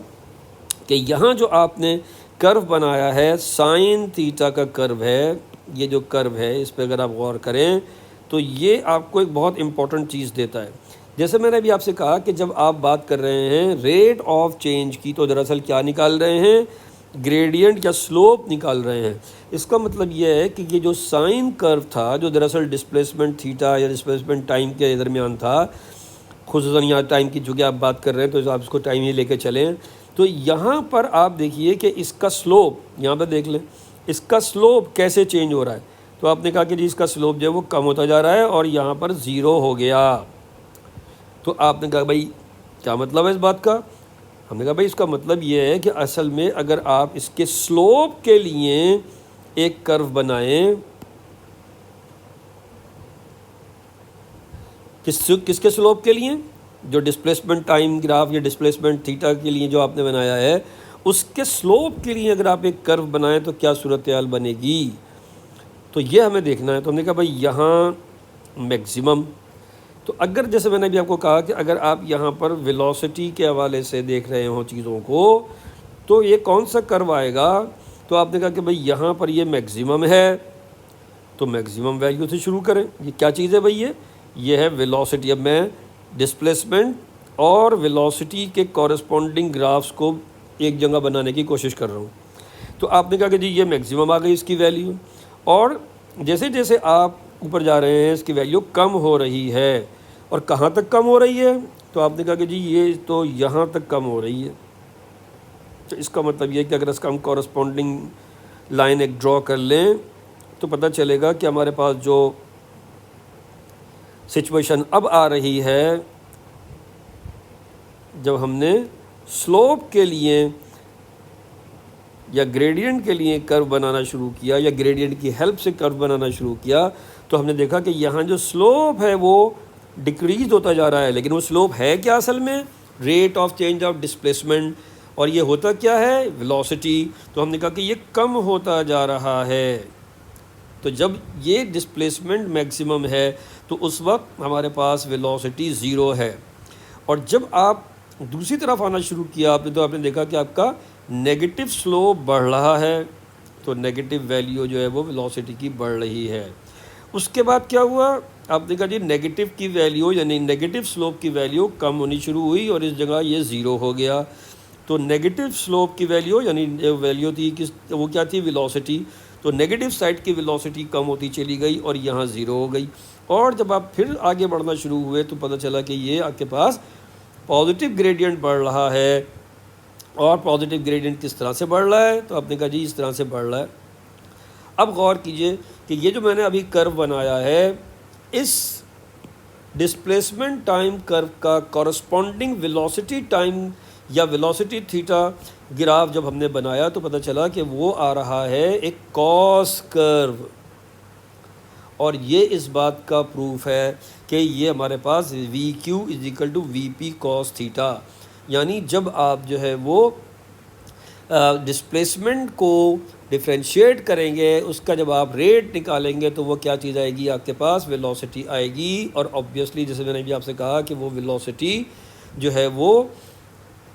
कि यहाँ जो आपने कर्व बनाया है साइन थीटा का कर्व है, ये जो कर्व है इस पर अगर आप गौर करें तो ये आपको एक बहुत इम्पॉर्टेंट चीज़ देता है। जैसे मैंने अभी आपसे कहा कि जब आप बात कर रहे हैं रेट ऑफ चेंज की तो दरअसल क्या निकाल रहे हैं, ग्रेडियंट या स्लोप निकाल रहे हैं। इसका मतलब ये है कि ये जो साइन कर्व था जो दरअसल डिस्प्लेसमेंट थीटा या डिस्प्लेसमेंट टाइम के दरमियान था, खुसूसन यहाँ टाइम की चूँकि आप बात कर रहे हैं तो आप इसको टाइम ही लेके चलें। तो यहाँ पर आप देखिए कि इसका स्लोप, यहाँ पर देख लें इसका स्लोप कैसे चेंज हो रहा है। तो आपने कहा कि जी इसका स्लोप जो है वो कम होता जा रहा है और यहाँ पर ज़ीरो हो गया। तो आपने कहा भाई क्या मतलब है इस बात का, हमने कहा भाई इसका मतलब ये है कि असल में अगर आप इसके स्लोप के लिए एक कर्व बनाएं, किसके स्लोप के लिए, जो डिस्प्लेसमेंट टाइम ग्राफ या डिस्प्लेसमेंट थीटा के लिए जो आपने बनाया है उसके स्लोप के लिए अगर आप एक कर्व बनाएं तो क्या सूरत हाल बनेगी, तो ये हमें देखना है। तो हमने कहा भाई यहाँ मैक्सिमम, तो अगर जैसे मैंने भी आपको कहा कि अगर आप यहाँ पर वेलोसिटी के हवाले से देख रहे हो चीज़ों को तो ये कौन सा कर्व आएगा, तो आपने कहा कि भाई यहाँ पर ये मैक्सिमम है तो मैक्सिमम वैल्यू से शुरू करें। ये क्या चीज़ है भाई, ये है वेलोसिटी। अब मैं डिस्प्लेसमेंट और वेलोसिटी के कॉरस्पॉन्डिंग ग्राफ्स को एक जगह बनाने की कोशिश कर रहा हूँ। तो आपने कहा कि जी ये मैक्सिमम आ गई इसकी वैल्यू, और जैसे जैसे आप ऊपर जा रहे हैं इसकी वैल्यू कम हो रही है। और कहाँ तक कम हो रही है, तो आपने कहा कि जी ये तो यहाँ तक कम हो रही है। तो इसका मतलब ये कि अगर इसका हम कॉरस्पॉन्डिंग लाइन एक ड्रॉ कर लें तो पता चलेगा कि हमारे पास जो सिचुएशन अब आ रही है, जब हमने स्लोप के लिए या ग्रेडियंट के लिए कर्व बनाना शुरू किया या ग्रेडियंट की हेल्प से कर्व बनाना शुरू किया, तो हमने देखा कि यहाँ जो स्लोप है वो डिक्रीज होता जा रहा है। लेकिन वो स्लोप है क्या असल में, rate of change of displacement, और ये होता क्या है, वेलोसिटी। तो हमने कहा कि ये कम होता जा रहा है। तो जब ये डिस्प्लेसमेंट मैक्सिमम है तो उस वक्त हमारे पास वेलोसिटी ज़ीरो है। और जब आप दूसरी तरफ आना शुरू किया आपने, तो आपने देखा कि आपका नेगेटिव स्लोप बढ़ रहा है, तो नेगेटिव वैल्यू जो है वो वेलोसिटी की बढ़ रही है। उसके बाद क्या हुआ, आपने कहा जी नेगेटिव की वैल्यू यानी नेगेटिव स्लोप की वैल्यू कम होनी शुरू हुई और इस जगह ये ज़ीरो हो गया। तो नेगेटिव स्लोप की वैल्यू यानी वैल्यू थी किस, वो क्या थी, वेलोसिटी। तो नेगेटिव साइड की वेलोसिटी कम होती चली गई और यहाँ ज़ीरो हो गई। और जब आप फिर आगे बढ़ना शुरू हुए तो पता चला कि ये आपके पास पॉजिटिव ग्रेडियंट बढ़ रहा है। और पॉजिटिव ग्रेडियंट किस तरह से बढ़ रहा है, तो आपने कहा जी इस तरह से बढ़ रहा है। अब गौर कीजिए कि ये जो मैंने अभी कर्व बनाया है, इस डिस्प्लेसमेंट टाइम कर्व का कॉरस्पॉन्डिंग वेलोसिटी टाइम या वेलोसिटी थीटा ग्राफ जब हमने बनाया तो पता चला कि वो आ रहा है एक कॉस कर्व। और ये इस बात का प्रूफ है कि ये हमारे पास v q is equal to v p cos theta, यानी जब आप जो है वो डिस्प्लेसमेंट को डिफ्रेंशिएट करेंगे, उसका जब आप रेट निकालेंगे तो वो क्या चीज़ आएगी, आपके पास वेलोसिटी आएगी। और ऑब्वियसली जैसे मैंने भी आपसे कहा कि वो वेलोसिटी जो है वो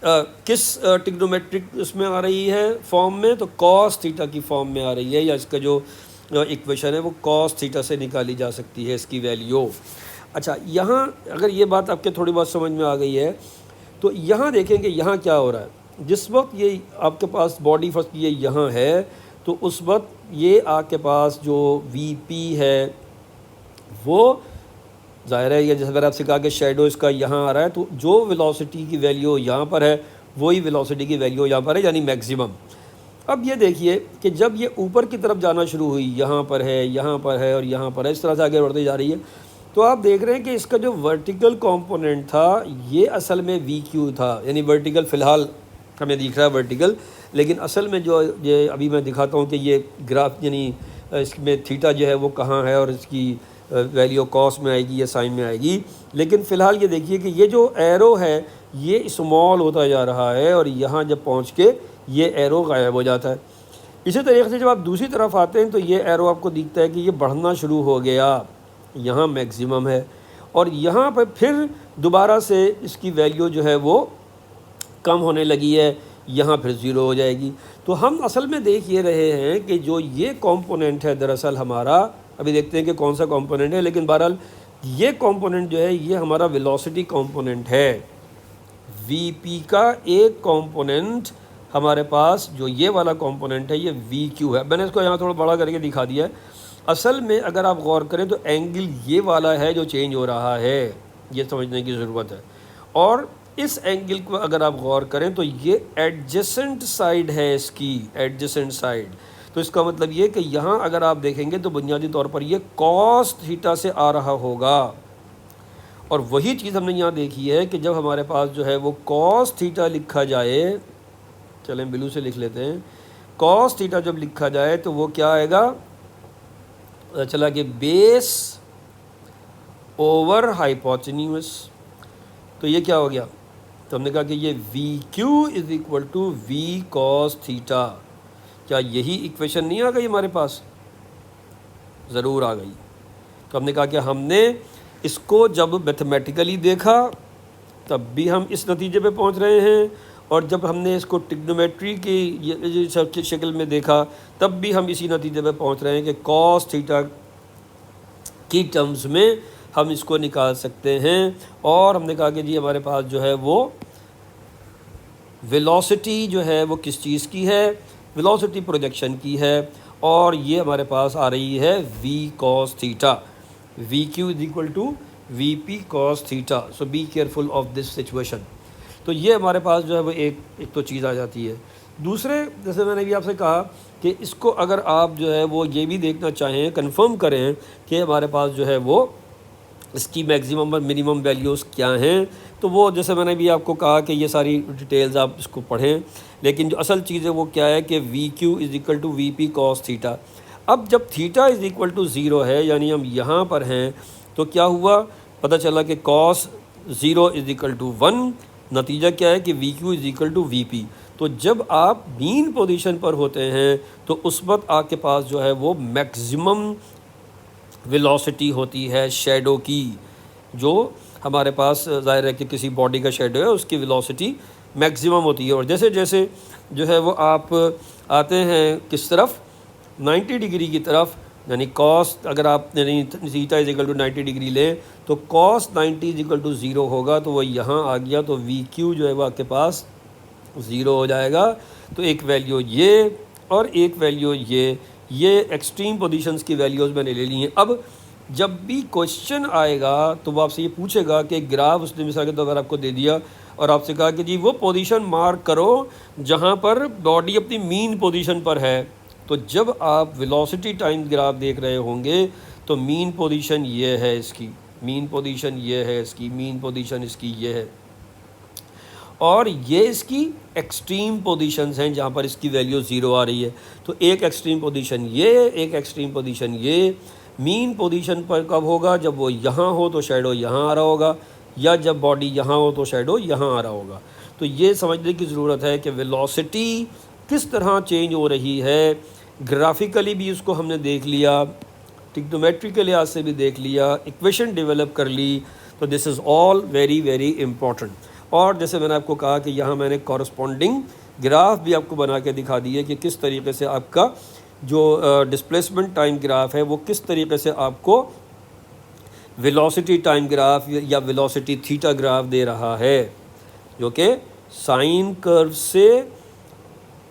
किस ट्रिग्नोमेट्रिक उसमें आ रही है फॉर्म में, तो कॉस थीटा की फॉर्म में आ रही है, या इसका जो इक्वेशन है वो कॉस थीटा से निकाली जा सकती है इसकी वैल्यू। अच्छा, यहाँ अगर ये बात आपके थोड़ी बहुत समझ में आ गई है तो यहाँ देखेंगे यहाँ क्या हो रहा है। जिस वक्त ये आपके पास बॉडी फर्स्ट ये यहाँ है तो उस वक्त ये आपके पास जो वी पी है वो ज़ाहिर है, ये जैसे मैंने आपसे कहा कि शेडो इसका यहाँ आ रहा है, तो जो वेलोसिटी की वैल्यू यहाँ पर है वही वेलोसिटी की वैल्यू यहाँ पर है, यानी मैक्सिमम। अब ये देखिए कि जब ये ऊपर की तरफ जाना शुरू हुई, यहाँ पर है, यहाँ पर है और यहाँ पर है, इस तरह से आगे बढ़ती जा रही है, तो आप देख रहे हैं कि इसका जो वर्टिकल कंपोनेंट था ये असल में वी क्यू था, यानी वर्टिकल फ़िलहाल हमें दिख रहा है वर्टिकल, लेकिन असल में जो ये अभी मैं दिखाता हूँ कि ये ग्राफ यानी इसमें थीटा जो है वो कहाँ है और इसकी वैल्यू कॉस में आएगी या साइन में आएगी। लेकिन फ़िलहाल ये देखिए कि ये जो एरो है ये स्मॉल होता जा रहा है और यहाँ जब पहुँच के ये एरो गायब हो जाता है। इसी तरीके से जब आप दूसरी तरफ आते हैं तो ये एरो आपको दिखता है कि ये बढ़ना शुरू हो गया, यहाँ मैक्सिमम है और यहाँ पर फिर दोबारा से इसकी वैल्यू जो है वो कम होने लगी है, यहाँ फिर ज़ीरो हो जाएगी। तो हम असल में देख ये रहे हैं कि जो ये कंपोनेंट है दरअसल हमारा, अभी देखते हैं कि कौन सा कंपोनेंट है, लेकिन बहरहाल ये कंपोनेंट जो है ये हमारा वेलोसिटी कंपोनेंट है। वीपी का एक कंपोनेंट हमारे पास जो ये वाला कंपोनेंट है ये वी क्यू है। मैंने इसको यहाँ थोड़ा बड़ा करके दिखा दिया है। असल में अगर आप गौर करें तो एंगल ये वाला है जो चेंज हो रहा है, ये समझने की ज़रूरत है। और इस एंगल को अगर आप गौर करें तो ये एडजेसेंट साइड है इसकी, एडजेसेंट साइड। तो इसका मतलब ये कि यहाँ अगर आप देखेंगे तो बुनियादी तौर पर ये कॉस थीटा से आ रहा होगा। और वही चीज़ हमने यहाँ देखी है कि जब हमारे पास जो है वो कॉस थीटा लिखा जाए, चलें ब्लू से लिख लेते हैं, कॉस थीटा जब लिखा जाए तो वो क्या आएगा, चला कि बेस ओवर हाइपोटेन्यूस। तो ये क्या हो गया, तो हमने कहा कि ये v q is equal to v cos theta. क्या यही इक्वेशन नहीं आ गई हमारे पास? ज़रूर आ गई। तो हमने कहा कि हमने इसको जब मैथमेटिकली देखा तब भी हम इस नतीजे पे पहुंच रहे हैं, और जब हमने इसको ट्रिग्नोमेट्री की शक्ल में देखा तब भी हम इसी नतीजे पे पहुंच रहे हैं कि कॉस थीटा की टर्म्स में हम इसको निकाल सकते हैं। और हमने कहा कि जी हमारे पास जो है वो वेलोसिटी जो है वो किस चीज़ की है, वेलोसिटी प्रोजेक्शन की है, और ये हमारे पास आ रही है v cos theta. V q is equal to v p cos theta. So be careful of this situation. तो ये हमारे पास जो है वो एक तो चीज़ आ जाती है। दूसरे, जैसे मैंने भी आपसे कहा कि इसको अगर आप जो है वो ये भी देखना चाहें, कंफर्म करें कि हमारे पास जो है वो इसकी मैक्सिमम और मिनिमम वैल्यूज़ क्या हैं, तो वो जैसे मैंने भी आपको कहा कि ये सारी डिटेल्स आप इसको पढ़ें। लेकिन जो असल चीज़ है वो क्या है कि v q is equal to v p cos theta. अब जब theta is equal to zero है, यानी हम यहाँ पर हैं, तो क्या हुआ, पता चला कि cos zero is equal to 1। नतीजा क्या है कि v q is equal to v p. तो जब आप मीन पोजीशन पर होते हैं तो उस वक्त आपके पास जो है वो मैक्सिमम वेलोसिटी होती है शैडो की, जो हमारे पास ज़ाहिर है कि किसी बॉडी का शैडो है उसकी वेलोसिटी मैक्सिमम होती है। और जैसे जैसे जो है वो आप आते हैं किस तरफ, 90 डिग्री की तरफ, यानी कॉस अगर आप यानी theta is equal to 90 degree लें तो कॉस 90 इज इक्वल टू 0 होगा, तो वो यहाँ आ गया, तो वी क्यू जो है वो आपके पास 0 हो जाएगा। तो एक वैल्यू ये और एक वैल्यू ये एक्सट्रीम पोजीशंस की वैल्यूज़ मैंने ले ली हैं। अब जब भी क्वेश्चन आएगा तो वो आपसे ये पूछेगा कि ग्राफ उसने मिसाल के तौर पर आपको दे दिया और आपसे कहा कि जी वो पोजीशन मार्क करो जहाँ पर बॉडी अपनी मीन पोजीशन पर है। तो जब आप वेलोसिटी टाइम ग्राफ देख रहे होंगे तो मीन पोजीशन ये है इसकी, मीन पोजीशन ये है इसकी, मीन पोजीशन इसकी ये है, और ये इसकी एक्सट्रीम पोजीशंस हैं जहाँ पर इसकी वैल्यू 0 आ रही है। तो एक एक्सट्रीम पोजीशन ये, एक एक्सट्रीम पोजीशन ये। मीन पोजीशन पर कब होगा, जब वो यहाँ हो तो शैडो यहाँ आ रहा होगा, या जब बॉडी यहाँ हो तो शैडो यहाँ आ रहा होगा। तो ये समझने की ज़रूरत है कि वेलोसिटी किस तरह चेंज हो रही है। ग्राफिकली भी उसको हमने देख लिया, ट्रिग्नोमेट्री के लिहाज से भी देख लिया, इक्वेशन डेवलप कर ली। तो this is all very very important. और जैसे मैंने आपको कहा कि यहाँ मैंने कॉरस्पॉन्डिंग ग्राफ भी आपको बना के दिखा दी है कि किस तरीके से आपका जो डिस्प्लेसमेंट टाइम ग्राफ है वो किस तरीके से आपको वेलोसिटी टाइम ग्राफ या वेलोसिटी थीटा ग्राफ दे रहा है, जो कि साइन कर्व से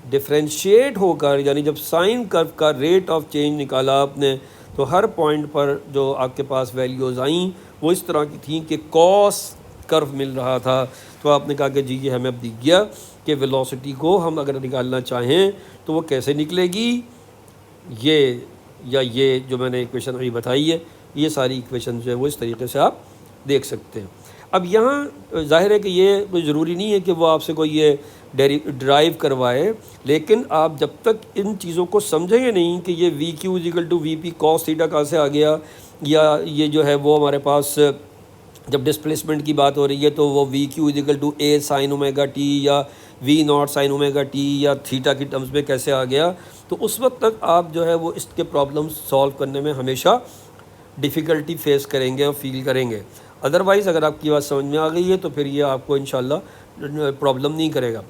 डिफ्रेंशिएट होकर, यानी जब साइन कर्व का रेट ऑफ चेंज निकाला आपने तो हर पॉइंट पर जो आपके पास वैल्यूज़ आई वो इस तरह की थी कि कॉस कर्व मिल रहा था। तो आपने कहा कि जी ये हमें अब दिख गया कि वेलोसिटी को हम अगर निकालना चाहें तो वो कैसे निकलेगी। ये या ये जो मैंने इक्वेशन अभी बताई है, ये सारी इक्वेशन जो है वो इस तरीके से आप देख सकते हैं। अब यहाँ जाहिर है कि ये कोई ज़रूरी नहीं है कि वो आपसे कोई ये ड्राइव करवाए, लेकिन आप जब तक इन चीज़ों को समझेंगे नहीं कि ये v q is equal to v p cos theta कहाँ से आ गया, या ये जो है वो हमारे पास जब डिस्प्लेसमेंट की बात हो रही है तो वो v q is equal to a sine omega t या v not sine omega t या थीटा की टर्म्स में कैसे आ गया, तो उस वक्त तक आप जो है वो इसके प्रॉब्लम सॉल्व करने में हमेशा डिफ़िकल्टी फेस करेंगे और फील करेंगे। अदरवाइज़ अगर आपकी बात समझ में आ गई है तो फिर ये आपको इंशाल्लाह प्रॉब्लम नहीं करेगा।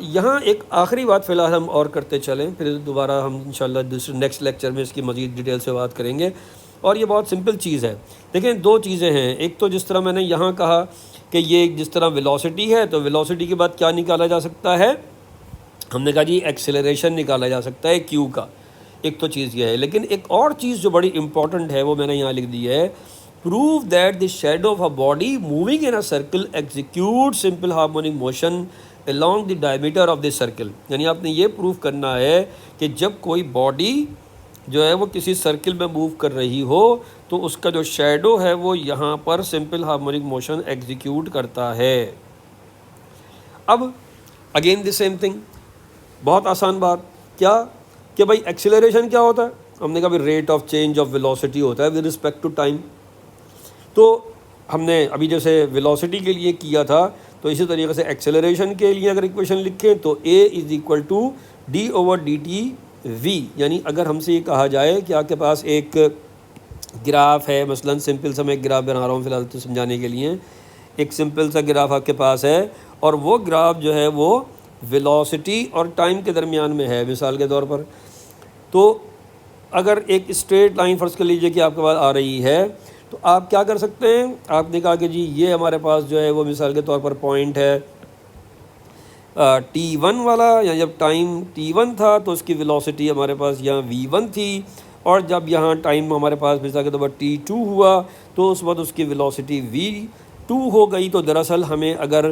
यहाँ एक आखिरी बात फ़िलहाल हम और करते चलें, फिर दोबारा हम इंशाल्लाह दूसरे नेक्स्ट लेक्चर में इसकी मज़ीद डिटेल से बात करेंगे। और ये बहुत सिंपल चीज़ है। देखें दो चीज़ें हैं, एक तो जिस तरह मैंने यहाँ कहा कि ये जिस तरह वेलोसिटी है तो वेलोसिटी के बाद क्या निकाला जा सकता है, हमने कहा जी एक्सेलरेशन निकाला जा सकता है क्यू का, एक तो चीज़ ये है। लेकिन एक और चीज़ जो बड़ी इंपॉर्टेंट है वो मैंने यहाँ लिख दी है, prove that the shadow of a body moving in a circle execute simple harmonic motion along the diameter of the circle. यानी आपने ये प्रूव करना है कि जब कोई बॉडी जो है वो किसी सर्किल में मूव कर रही हो तो उसका जो शैडो है वो यहाँ पर सिंपल हार्मोनिक मोशन एग्जीक्यूट करता है। अब अगेन द सेम थिंग, बहुत आसान बात क्या कि भाई एक्सीलरेशन क्या होता है, हमने कहा भाई rate of change of velocity होता है विद रिस्पेक्ट टू टाइम। तो हमने अभी जैसे वेलोसिटी के लिए किया था तो इसी तरीके से एक्सेलरेशन के लिए अगर इक्वेशन लिखें तो a is equal to d over d t v। यानी अगर हमसे ये कहा जाए कि आपके पास एक ग्राफ है, मसलन सिंपल सा मैं एक ग्राफ बना रहा हूँ फ़िलहाल तो समझाने के लिए, एक सिंपल सा ग्राफ आपके पास है और वो ग्राफ जो है वो वेलोसिटी और टाइम के दरमियान में है मिसाल के तौर पर। तो अगर एक स्ट्रेट लाइन फर्ज कर लीजिए कि आपके पास आ रही है तो आप क्या कर सकते हैं, आपने कहा कि जी ये हमारे पास जो है वो मिसाल के तौर पर पॉइंट है t1 वाला, या जब टाइम t1 था तो उसकी वेलोसिटी हमारे पास यहाँ v1 थी, और जब यहाँ टाइम हमारे पास मिसाल के तौर पर t2 हुआ तो उस वक्त उसकी वेलोसिटी v2 हो गई। तो दरअसल हमें अगर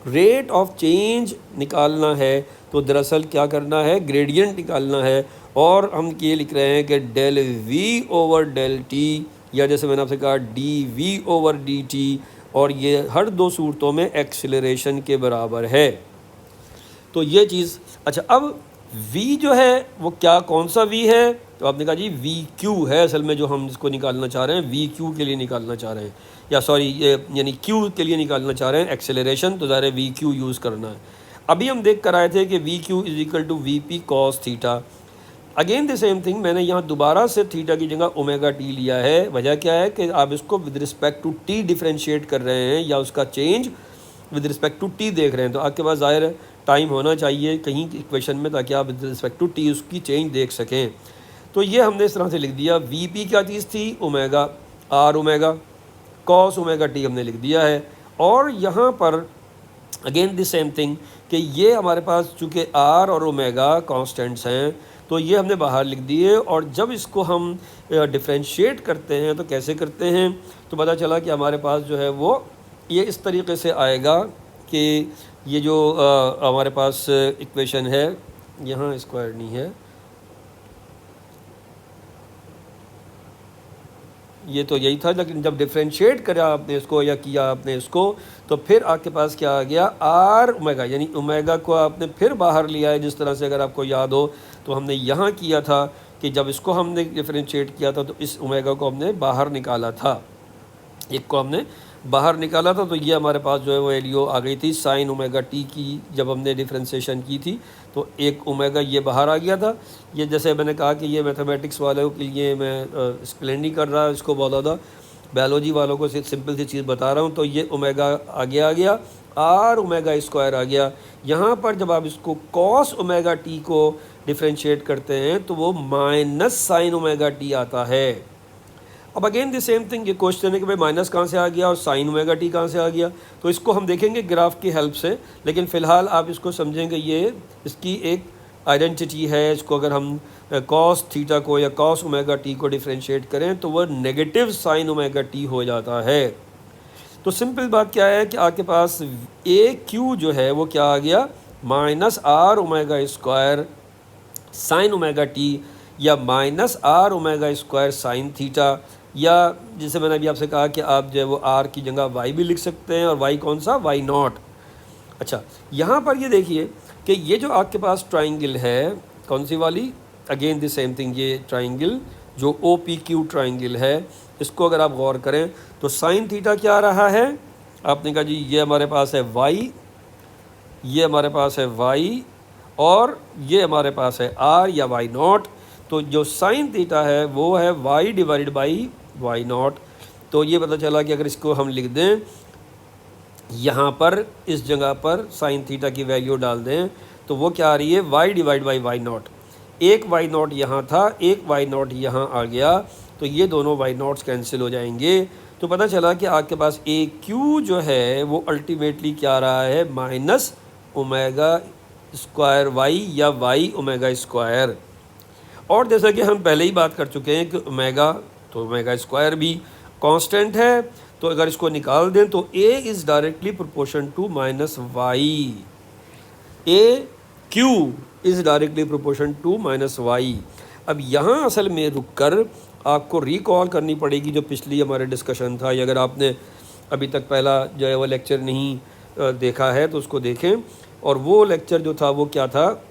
रेट ऑफ चेंज निकालना है तो दरअसल क्या करना है, ग्रेडियंट निकालना है, और हम ये लिख रहे हैं कि del v over del t, या जैसे मैंने आपसे कहा dv ओवर dt, और ये हर दो सूरतों में एक्सेलरेशन के बराबर है। तो ये चीज़ अच्छा, अब v जो है वो क्या कौन सा v है, तो आपने कहा जी वी क्यू है असल में जो हम इसको निकालना चाह रहे हैं, वी क्यू के लिए निकालना चाह रहे हैं, या सॉरी यानी क्यू के लिए निकालना चाह रहे हैं एक्सेलरेशन, तो ज़ाहिर है वी क्यू यूज़ करना है। अभी हम देख कर आए थे कि v q is equal to v p cos theta. Again the same thing, मैंने यहाँ दोबारा से थीटा की जगह ओमेगा टी लिया है। वजह क्या है कि आप इसको with respect to t differentiate कर रहे हैं या उसका change with respect to t देख रहे हैं, तो आपके पास ज़ाहिर है टाइम होना चाहिए कहीं इक्वेशन में, ताकि आप विद रिस्पेक्ट टू टी उसकी चेंज देख सकें। तो ये हमने इस तरह से लिख दिया। वी पी क्या चीज़ थी? Omega r omega cos omega t हमने लिख दिया है। और यहाँ पर अगेन द सेम थिंग कि ये हमारे पास चूँकि आर और ओमेगा कॉन्स्टेंट्स हैं, तो ये हमने बाहर लिख दिए। और जब इसको हम डिफ्रेंशिएट करते हैं तो कैसे करते हैं, तो पता चला कि हमारे पास जो है वो ये इस तरीके से आएगा कि ये जो हमारे पास इक्वेशन है, यहाँ स्क्वायर नहीं है, ये तो यही था, लेकिन जब डिफ्रेंशिएट करा आपने इसको या किया आपने इसको, तो फिर आपके पास क्या आ गया? आर ओमेगा, यानी ओमेगा को आपने फिर बाहर लिया है। जिस तरह से अगर आपको याद हो तो हमने यहाँ किया था कि जब इसको हमने डिफ्रेंशिएट किया था तो इस ओमेगा को हमने बाहर निकाला था, एक को हमने बाहर निकाला था। तो ये हमारे पास जो है वो वैल्यू आ गई थी साइन ओमेगा टी की। जब हमने डिफ्रेंशिएशन की थी तो एक ओमेगा ये बाहर आ गया था। ये जैसे मैंने कहा कि ये मैथमेटिक्स वालों के लिए मैं एक्सप्लेन नहीं कर रहा, इसको बहुत ज़्यादा बायोलॉजी वालों को सिंपल सी चीज़ बता रहा हूँ। तो ये ओमेगा आगे आ गया, आर ओमेगा स्क्वायर आ गया। यहाँ पर जब आप इसको कॉस ओमेगा टी को डिफ्रेंशिएट करते हैं तो वो माइनस साइन ओमेगा टी आता है। अब अगेन द सेम थिंग, ये क्वेश्चन है कि भाई माइनस कहाँ से आ गया और साइन ओमेगा टी कहाँ से आ गया, तो इसको हम देखेंगे ग्राफ की हेल्प से। लेकिन फ़िलहाल आप इसको समझेंगे, ये इसकी एक आइडेंटिटी है। इसको अगर हम कॉस थीटा को या कॉस ओमेगा टी को डिफ्रेंशिएट करें तो वह नेगेटिव साइन ओमेगा टी हो जाता है। तो सिंपल बात क्या है कि आपके पास ए क्यू जो है वो क्या आ गया? Minus r omega square sine omega t, या minus r omega square sine theta, या जैसे मैंने अभी आपसे कहा कि आप जो है वो आर की जगह वाई भी लिख सकते हैं। और वाई कौन सा? Y not. अच्छा, यहाँ पर ये देखिए कि ये जो आपके पास ट्राइंगल है, कौन सी वाली? अगेन द सेम थिंग, ये ट्राइंगल जो ओ पी क्यू ट्राइंगल है, इसको अगर आप गौर करें तो साइन थीटा क्या आ रहा है? आपने कहा जी ये हमारे पास है वाई, ये हमारे पास है वाई, और ये हमारे पास है आर या वाई नॉट। तो जो साइन थीटा है वो है y divided by y not. तो ये पता चला कि अगर इसको हम लिख दें यहाँ पर, इस जगह पर साइन थीटा की वैल्यू डाल दें तो वो क्या आ रही है? Y divide by y not. एक वाई नॉट यहाँ था, एक वाई नॉट यहाँ आ गया, तो ये दोनों वाई नॉट्स कैंसिल हो जाएंगे। तो पता चला कि आपके पास ए क्यू जो है वो अल्टीमेटली क्या आ रहा है? माइनस ओमेगा स्क्वायर वाई या वाई ओमेगा स्क्वायर। और जैसा कि हम पहले ही बात कर चुके हैं कि ओमेगा, तो ओमेगा स्क्वायर भी कांस्टेंट है, तो अगर इसको निकाल दें तो a is directly proportion to minus y. A q is directly proportion to minus y. अब यहाँ असल में रुककर आपको रिकॉल करनी पड़ेगी जो पिछली हमारे डिस्कशन था। अगर आपने अभी तक पहला जो है वो लेक्चर नहीं देखा है तो उसको देखें। और वो लेक्चर जो था वो क्या था?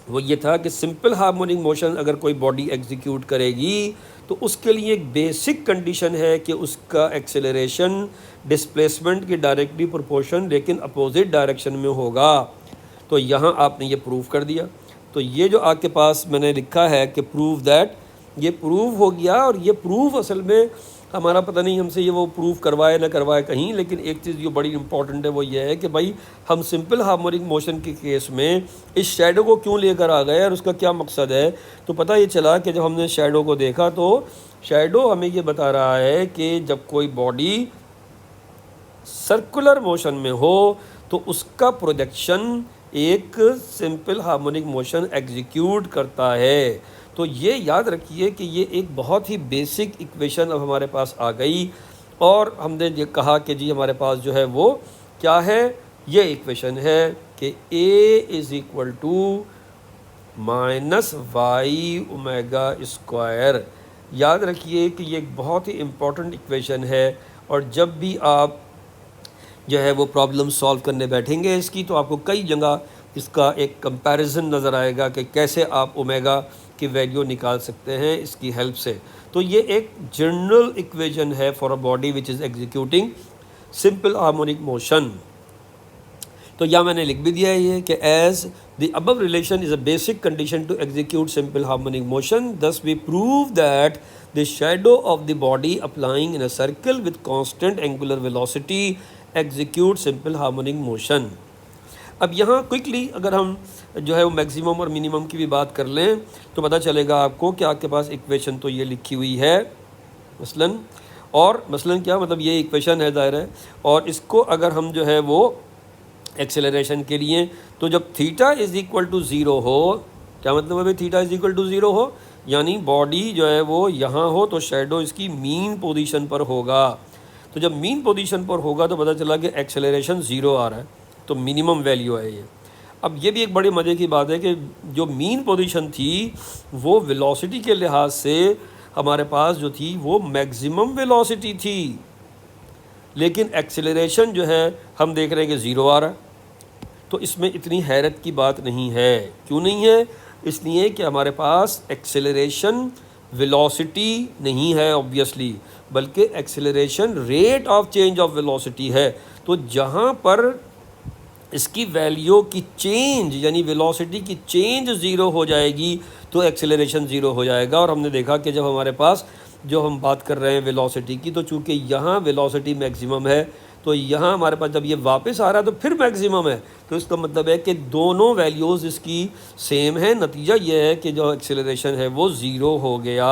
वो ये था कि सिंपल हार्मोनिक मोशन अगर कोई बॉडी एग्जीक्यूट करेगी तो उसके लिए एक बेसिक कंडीशन है कि उसका एक्सेलरेशन डिस्प्लेसमेंट के डायरेक्टली प्रोपोर्शन लेकिन अपोजिट डायरेक्शन में होगा। तो यहाँ आपने ये प्रूव कर दिया। तो ये जो आपके पास मैंने लिखा है कि प्रूव दैट, ये प्रूव हो गया। और ये प्रूव असल में हमारा पता नहीं हमसे ये वो प्रूव करवाए ना करवाए कहीं, लेकिन एक चीज़ जो बड़ी इंपॉर्टेंट है वो ये है कि भाई हम सिंपल हार्मोनिक मोशन के केस में इस शैडो को क्यों लेकर आ गए और उसका क्या मकसद है। तो पता ये चला कि जब हमने शैडो को देखा तो शैडो हमें ये बता रहा है कि जब कोई बॉडी सर्कुलर मोशन में हो तो उसका प्रोजेक्शन एक सिंपल हार्मोनिक मोशन एग्जीक्यूट करता है। तो ये याद रखिए कि ये एक बहुत ही बेसिक इक्वेशन अब हमारे पास आ गई। और हमने ये कहा कि जी हमारे पास जो है वो क्या है? ये इक्वेशन है कि A is equal to minus y omega square. याद रखिए कि ये एक बहुत ही इम्पॉर्टेंट इक्वेशन है। और जब भी आप जो है वो प्रॉब्लम सॉल्व करने बैठेंगे इसकी, तो आपको कई जगह इसका एक कंपैरिजन नज़र आएगा कि कैसे आप ओमेगा की वैल्यू निकाल सकते हैं इसकी हेल्प से। तो ये एक जनरल इक्वेशन है for a body which is executing simple harmonic motion. तो यहाँ मैंने लिख भी दिया है ये कि as the above relation is a basic condition to execute simple harmonic motion, thus we prove that the shadow of the body applying in a circle with constant angular velocity execute simple harmonic motion. अब यहाँ quickly अगर हम जो है वो maximum और minimum की भी बात कर लें तो पता चलेगा आपको कि आपके पास इक्वेशन तो ये लिखी हुई है मसलन, और मसलन क्या मतलब ये इक्वेशन है ज़ाहिर है, और इसको अगर हम जो है वो एक्सेलरेशन के लिए तो जब theta is equal to zero हो, क्या मतलब है भाई theta is equal to zero हो, यानी बॉडी जो है वो यहाँ हो तो शेडो इसकी मीन पोजीशन पर होगा। तो जब मीन पोजीशन पर होगा तो पता चला कि एक्सेलरेशन ज़ीरो आ रहा है, तो मिनिमम वैल्यू है ये। अब ये भी एक बड़ी मज़े की बात है कि जो मीन पोजीशन थी वो वेलोसिटी के लिहाज से हमारे पास जो थी वो मैक्सिमम वेलोसिटी थी, लेकिन एक्सेलरेशन जो है हम देख रहे हैं कि ज़ीरो आ रहा है। तो इसमें इतनी हैरत की बात नहीं है। क्यों नहीं है? इसलिए कि हमारे पास एक्सेलरेशन वेलोसिटी नहीं है ऑब्वियसली, बल्कि acceleration rate of change of velocity है। तो जहाँ पर इसकी वैल्यू की चेंज यानी वेलोसिटी की चेंज ज़ीरो हो जाएगी तो एक्सेलरेशन ज़ीरो हो जाएगा। और हमने देखा कि जब हमारे पास जो हम बात कर रहे हैं वेलोसिटी की, तो चूँकि यहाँ वेलोसिटी मैक्सिमम है तो यहाँ हमारे पास जब ये वापस आ रहा है तो फिर मैक्सिमम है, तो इसका मतलब है कि दोनों वैल्यूज़ इसकी सेम है। नतीजा ये है कि जो एक्सेलरेशन है वो ज़ीरो हो गया।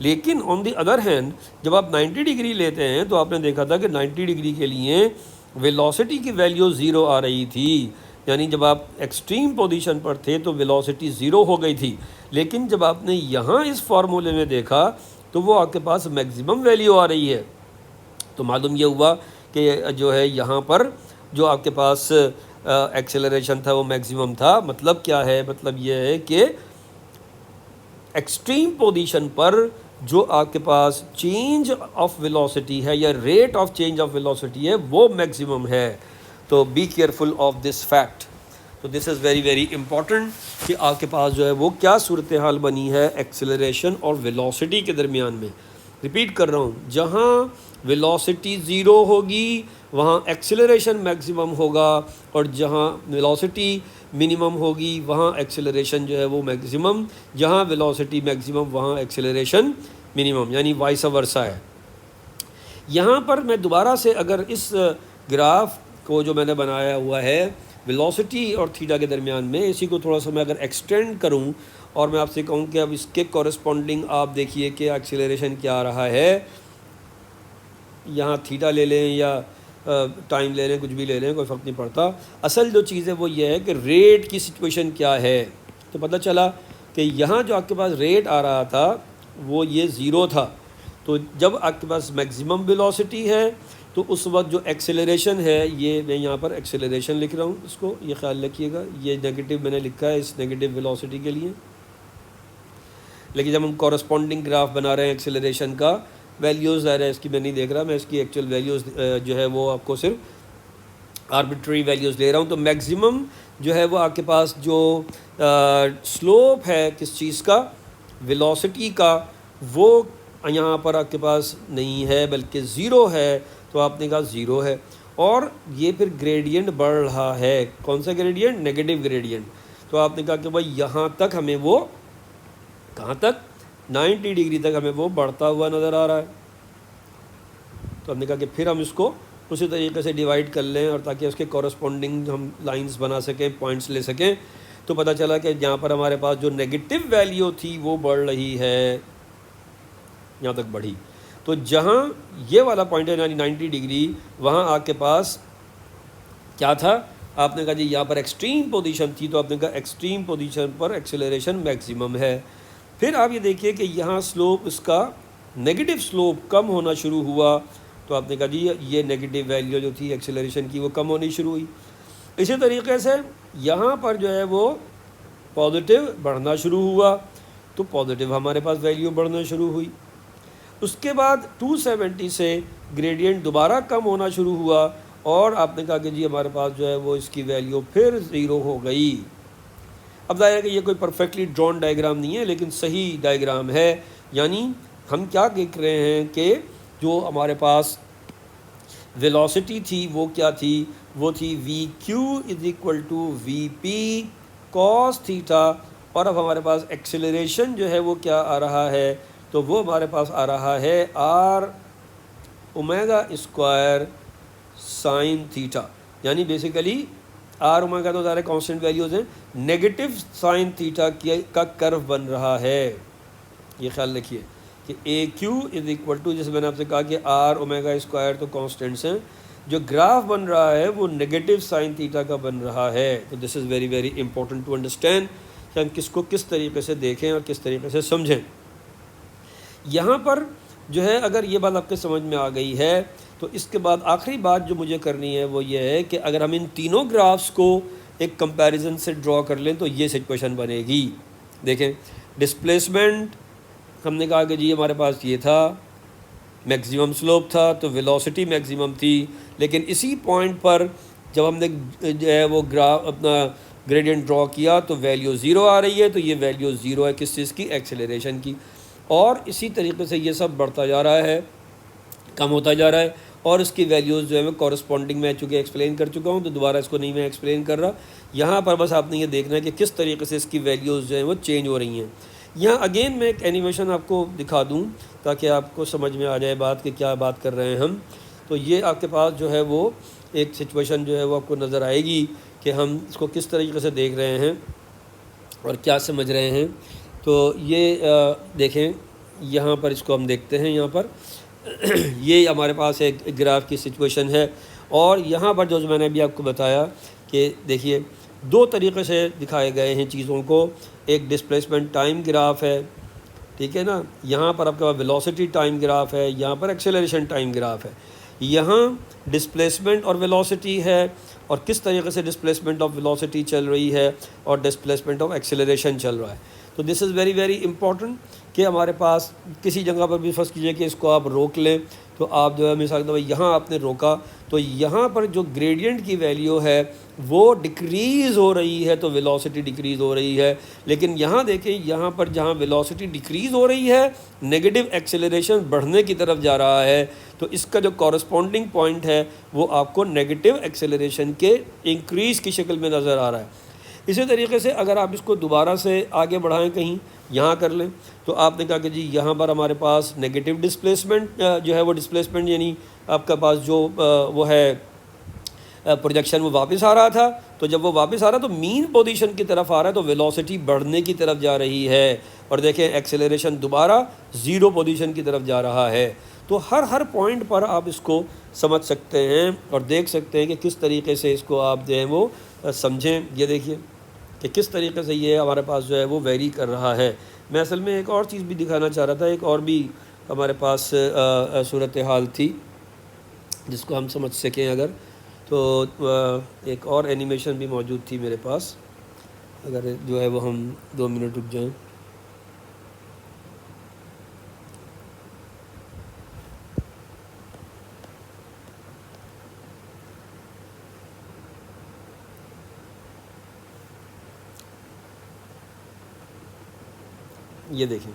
लेकिन ऑन द अदर हैंड जब आप 90 डिग्री लेते हैं तो आपने देखा था कि 90 डिग्री के लिए वेलोसिटी की वैल्यू ज़ीरो आ रही थी, यानी जब आप एक्सट्रीम पोजीशन पर थे तो वेलोसिटी ज़ीरो हो गई थी। लेकिन जब आपने यहाँ इस फार्मूले में देखा तो वो आपके पास मैक्सिमम वैल्यू आ रही है। तो मालूम ये हुआ कि जो है यहाँ पर जो आपके पास एक्सेलरेशन था वो मैक्सिमम था। मतलब क्या है? मतलब ये है कि एक्सट्रीम पोजीशन पर जो आपके पास चेंज ऑफ वेलोसिटी है या rate of change of velocity है वो मैक्सिमम है। तो be careful of this fact. तो this is very very important कि आपके पास जो है वो क्या सूरत हाल बनी है एक्सेलरेशन और वेलोसिटी के दरमियान में। रिपीट कर रहा हूँ, जहाँ वेलोसिटी ज़ीरो होगी वहाँ एक्सेलरेशन मैक्सिमम होगा, और जहाँ वेलोसिटी मिनिमम होगी वहाँ एक्सेलरेशन जो है वो मैक्सिमम, जहाँ वेलोसिटी मैक्सिमम वहाँ एक्सेलरेशन मिनिमम, यानी वाइस वर्सा है। यहाँ पर मैं दोबारा से अगर इस ग्राफ को जो मैंने बनाया हुआ है वेलोसिटी और थीटा के दरमियान में, इसी को थोड़ा सा मैं अगर एक्सटेंड करूँ और मैं आपसे कहूँ कि अब इसके कॉरस्पॉन्डिंग आप देखिए कि एक्सेलरेशन क्या आ रहा है। यहाँ थीटा ले लें या टाइम ले लें, कुछ भी ले लें, कोई फ़र्क नहीं पड़ता। असल जो चीज़ है वो ये है कि रेट की सिचुएशन क्या है। तो पता चला कि यहाँ जो आपके पास रेट आ रहा था वो ये ज़ीरो था। तो जब आपके पास मैक्सिमम वेलोसिटी है तो उस वक्त जो एक्सेलरेशन है, ये मैं यहाँ पर एक्सेलरेशन लिख रहा हूँ, इसको ये ख्याल रखिएगा, ये नेगेटिव मैंने लिखा है इस नेगेटिव वेलोसिटी के लिए। लेकिन जब हम कॉरस्पॉन्डिंग ग्राफ बना रहे हैं एक्सेलरेशन का, वैल्यूज़ आ रहा है इसकी मैं नहीं देख रहा, मैं इसकी एक्चुअल वैल्यूज़ जो है वो आपको सिर्फ आर्बिट्री वैल्यूज़ ले रहा हूँ। तो मैक्सिमम जो है वो आपके पास जो स्लोप है किस चीज़ का, वेलोसिटी का, वो यहाँ पर आपके पास नहीं है बल्कि ज़ीरो है। तो आपने कहा ज़ीरो है, और ये फिर ग्रेडियंट बढ़ रहा है। कौन सा ग्रेडियंट? Negative gradient. तो आपने कहा कि भाई यहाँ तक हमें वो कहाँ तक 90 डिग्री तक हमें वो बढ़ता हुआ नज़र आ रहा है। तो हमने कहा कि फिर हम इसको उसी तरीके से डिवाइड कर लें और ताकि उसके कॉरस्पॉन्डिंग हम लाइंस बना सकें, पॉइंट्स ले सकें। तो पता चला कि यहाँ पर हमारे पास जो नेगेटिव वैल्यू थी वो बढ़ रही है, यहाँ तक बढ़ी। तो जहाँ ये वाला पॉइंट है यानी 90 डिग्री, वहाँ आपके पास क्या था? आपने कहा जी यहाँ पर एक्सट्रीम पोजीशन थी, तो आपने कहा एक्सट्रीम पोजीशन पर एक्सेलरेशन मैक्सिमम है। फिर आप ये देखिए कि यहाँ स्लोप इसका नेगेटिव स्लोप कम होना शुरू हुआ, तो आपने कहा जी ये नेगेटिव वैल्यू जो थी एक्सेलरेशन की वो कम होनी शुरू हुई। इसी तरीके से यहाँ पर जो है वो पॉजिटिव बढ़ना शुरू हुआ, तो पॉजिटिव हमारे पास वैल्यू बढ़ना शुरू हुई। उसके बाद 270 से ग्रेडियंट दोबारा कम होना शुरू हुआ, और आपने कहा कि जी हमारे पास जो है वो इसकी वैल्यू फिर ज़ीरो हो गई। अब जाहिर है कि ये कोई परफेक्टली ड्रॉन डायग्राम नहीं है, लेकिन सही डायग्राम है। यानी हम क्या देख रहे हैं कि जो हमारे पास वेलोसिटी थी वो क्या थी, वो थी v q is equal to v p cos theta. और अब हमारे पास एक्सेलरेशन जो है वो क्या आ रहा है, तो वो हमारे पास आ रहा है r omega square sine theta. यानी बेसिकली आर ओमेगा तो सारे कांस्टेंट वैल्यूज़ हैं, नेगेटिव साइन थीटा का कर्व बन रहा है। ये ख्याल रखिए कि a q is equal to, जैसे मैंने आपसे कहा कि आर ओमेगा स्क्वायर तो कांस्टेंट्स हैं, जो ग्राफ बन रहा है वो नेगेटिव साइन थीटा का बन रहा है। तो this is very very important to understand कि हम किसको किस तरीके से देखें और किस तरीके से समझें। यहाँ पर जो है अगर ये बात आपके समझ में आ गई है तो इसके बाद आखिरी बात जो मुझे करनी है वो ये है कि अगर हम इन तीनों ग्राफ्स को एक कंपैरिजन से ड्रॉ कर लें तो ये सिचुएशन बनेगी। देखें, डिस्प्लेसमेंट हमने कहा कि जी हमारे पास ये था, मैक्सिमम स्लोप था तो वेलोसिटी मैक्सिमम थी, लेकिन इसी पॉइंट पर जब हमने जो है वो ग्राफ अपना ग्रेडियंट ड्रॉ किया तो वैल्यू ज़ीरो आ रही है। तो ये वैल्यू ज़ीरो है किस चीज़ की, एक्सेलरेशन की। और इसी तरीके से ये सब बढ़ता जा रहा है, कम होता जा रहा है, और इसकी वैल्यूज़ जो है मैं कॉरस्पॉन्डिंग मैं चूँकि एक्सप्लेन कर चुका हूँ तो दोबारा इसको नहीं मैं एक्सप्लेन कर रहा। यहाँ पर बस आपने ये देखना है कि किस तरीके से इसकी वैल्यूज़ जो हैं वो चेंज हो रही हैं। यहाँ अगेन मैं एक एनिमेशन आपको दिखा दूँ ताकि आपको समझ में आ जाए बात कि क्या बात कर रहे हैं हम। तो ये आपके पास जो है वो एक सिचुएशन जो है वो आपको नज़र आएगी कि हम इसको किस तरीके से देख रहे हैं और क्या समझ रहे हैं। तो ये देखें, यहाँ पर इसको हम देखते हैं। यहाँ पर ये हमारे पास एक ग्राफ की सिचुएशन है, और यहाँ पर जो मैंने अभी आपको बताया कि देखिए दो तरीक़े से दिखाए गए हैं चीज़ों को। एक डिस्प्लेसमेंट टाइम ग्राफ है, ठीक है ना, यहाँ पर आपके पास वेलोसिटी टाइम ग्राफ है, यहाँ पर एक्सेलरेशन टाइम ग्राफ है। यहाँ डिस्प्लेसमेंट और वेलोसिटी है और किस तरीके से डिस्प्लेसमेंट ऑफ वेलोसिटी चल रही है और डिस्प्लेसमेंट ऑफ एक्सेलरेशन चल रहा है। तो this is very very important कि हमारे पास किसी जगह पर भी फर्स्ट कीजिए कि इसको आप रोक लें, तो आप जो है मिसाल के तौर पर यहाँ आपने रोका तो यहाँ पर जो ग्रेडियंट की वैल्यू है वो डिक्रीज़ हो रही है, तो वेलोसिटी डिक्रीज़ हो रही है। लेकिन यहाँ देखें, यहाँ पर जहाँ वेलोसिटी डिक्रीज़ हो रही है नेगेटिव एक्सेलरेशन बढ़ने की तरफ जा रहा है, तो इसका जो कॉरस्पॉन्डिंग पॉइंट है वो आपको नेगेटिव एक्सेलरेशन के इंक्रीज़ की शक्ल में नज़र आ रहा है। इसी तरीके से अगर आप इसको दोबारा से आगे बढ़ाएं, कहीं यहाँ कर लें, तो आपने कहा कि जी यहाँ पर हमारे पास नेगेटिव डिस्प्लेसमेंट जो है वो डिस्प्लेसमेंट यानी आपका पास जो वो है प्रोजेक्शन वो वापस आ रहा था। तो जब वो वापस आ रहा है तो मीन पोजीशन की तरफ आ रहा है, तो वेलोसिटी बढ़ने की तरफ जा रही है। और देखें एक्सेलरेशन दोबारा ज़ीरो पोजीशन की तरफ जा रहा है। तो हर पॉइंट पर आप इसको समझ सकते हैं और देख सकते हैं कि किस तरीके से इसको आप जो है वो समझें। ये देखिए कि किस तरीके से ये हमारे पास जो है वो वेरी कर रहा है। मैं असल में एक और चीज़ भी दिखाना चाह रहा था, एक और भी हमारे पास सूरत हाल थी जिसको हम समझ सकें अगर, तो एक और एनिमेशन भी मौजूद थी मेरे पास, अगर जो है वो हम 2 मिनट रुक जाएं। ये देखें,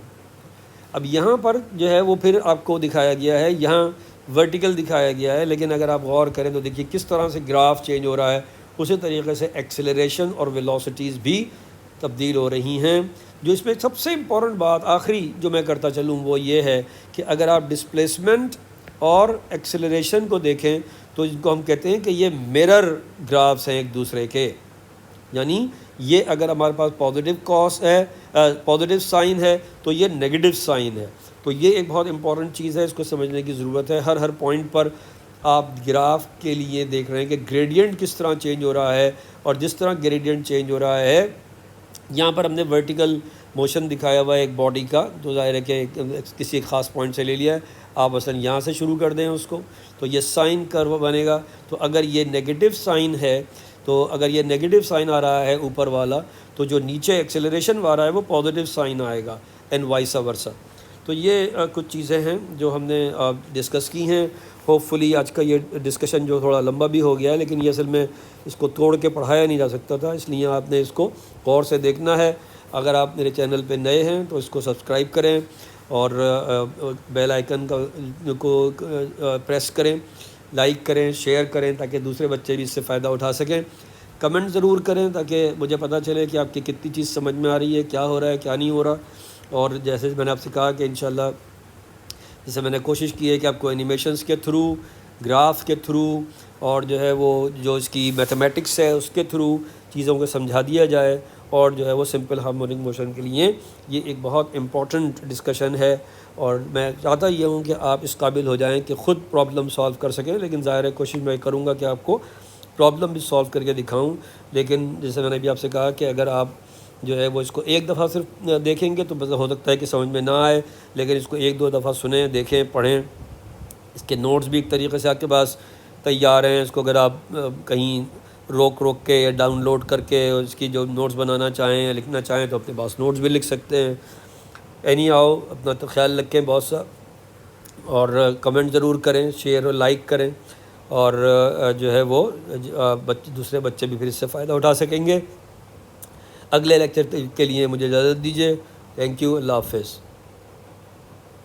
अब यहाँ पर जो है वो फिर आपको दिखाया गया है, यहाँ वर्टिकल दिखाया गया है, लेकिन अगर आप गौर करें तो देखिए किस तरह से ग्राफ चेंज हो रहा है। उसी तरीके से एक्सेलरेशन और वेलोसिटीज़ भी तब्दील हो रही हैं। जो इसमें सबसे इम्पॉर्टेंट बात आखिरी जो मैं करता चलूँ वो ये है कि अगर आप डिस्प्लेसमेंट और एक्सेलरेशन को देखें तो इनको हम कहते हैं कि ये मिरर ग्राफ्स हैं एक दूसरे के। यानी ये अगर हमारे पास पॉजिटिव कॉस है, पॉजिटिव साइन है, तो ये नेगेटिव साइन है। तो ये एक बहुत इंपॉर्टेंट चीज़ है, इसको समझने की ज़रूरत है। हर पॉइंट पर आप ग्राफ के लिए देख रहे हैं कि ग्रेडियंट किस तरह चेंज हो रहा है, और जिस तरह ग्रेडियंट चेंज हो रहा है, यहाँ पर हमने वर्टिकल मोशन दिखाया हुआ है एक बॉडी का, तो ज़ाहिर है कि किसी एक ख़ास पॉइंट से ले लिया है। आप असल यहाँ से शुरू कर दें उसको, तो ये साइन कर्व बनेगा। तो अगर ये नेगेटिव साइन है, तो अगर ये नेगेटिव साइन आ रहा है ऊपर वाला, तो जो नीचे एक्सेलरेशन आ रहा है वो पॉजिटिव साइन आएगा, एंड वाइस वर्सा। तो ये कुछ चीज़ें हैं जो हमने डिस्कस की हैं। होपफुली आज का ये डिस्कशन जो थोड़ा लंबा भी हो गया है, लेकिन ये असल में इसको तोड़ के पढ़ाया नहीं जा सकता था, इसलिए आपने इसको गौर से देखना है। अगर आप मेरे चैनल पे नए हैं तो इसको सब्सक्राइब करें और बेल आइकन को प्रेस करें लाइक करें, शेयर करें ताकि दूसरे बच्चे भी इससे फ़ायदा उठा सकें। कमेंट ज़रूर करें ताकि मुझे पता चले कि आपकी कितनी चीज़ समझ में आ रही है, क्या हो रहा है, क्या नहीं हो रहा। और जैसे मैंने आपसे कहा कि इंशाल्लाह जैसे मैंने कोशिश की है कि आपको एनिमेशंस के थ्रू, ग्राफ के थ्रू और जो है वो जो इसकी मैथमेटिक्स है उसके थ्रू चीज़ों को समझा दिया जाए। और जो है वो सिंपल हार्मोनिक मोशन के लिए ये एक बहुत इम्पॉर्टेंट डिस्कशन है। और मैं चाहता ये हूँ कि आप इस काबिल हो जाएं कि ख़ुद प्रॉब्लम सॉल्व कर सकें। लेकिन ज़ाहिर है कोशिश मैं करूँगा कि आपको प्रॉब्लम भी सॉल्व करके दिखाऊँ। लेकिन जैसे मैंने भी आपसे कहा कि अगर आप जो है वो इसको एक दफ़ा सिर्फ देखेंगे तो बस हो सकता है कि समझ में ना आए, लेकिन इसको एक दो दफ़ा सुने, देखें, पढ़ें। इसके नोट्स भी एक तरीके से आपके पास तैयार हैं। इसको अगर आप कहीं रोक के या डाउनलोड करके इसकी जो नोट्स बनाना चाहें या लिखना चाहें तो अपने पास नोट्स भी लिख सकते हैं। एनी हाउ अपना तो ख्याल रखें बहुत सा, और कमेंट ज़रूर करें, शेयर और लाइक करें। और जो है वो दूसरे बच्चे भी फिर इससे फ़ायदा उठा सकेंगे। अगले लेक्चर के लिए मुझे इजाज़त दीजिए। Thank you. अल्लाह हाफ़िज़।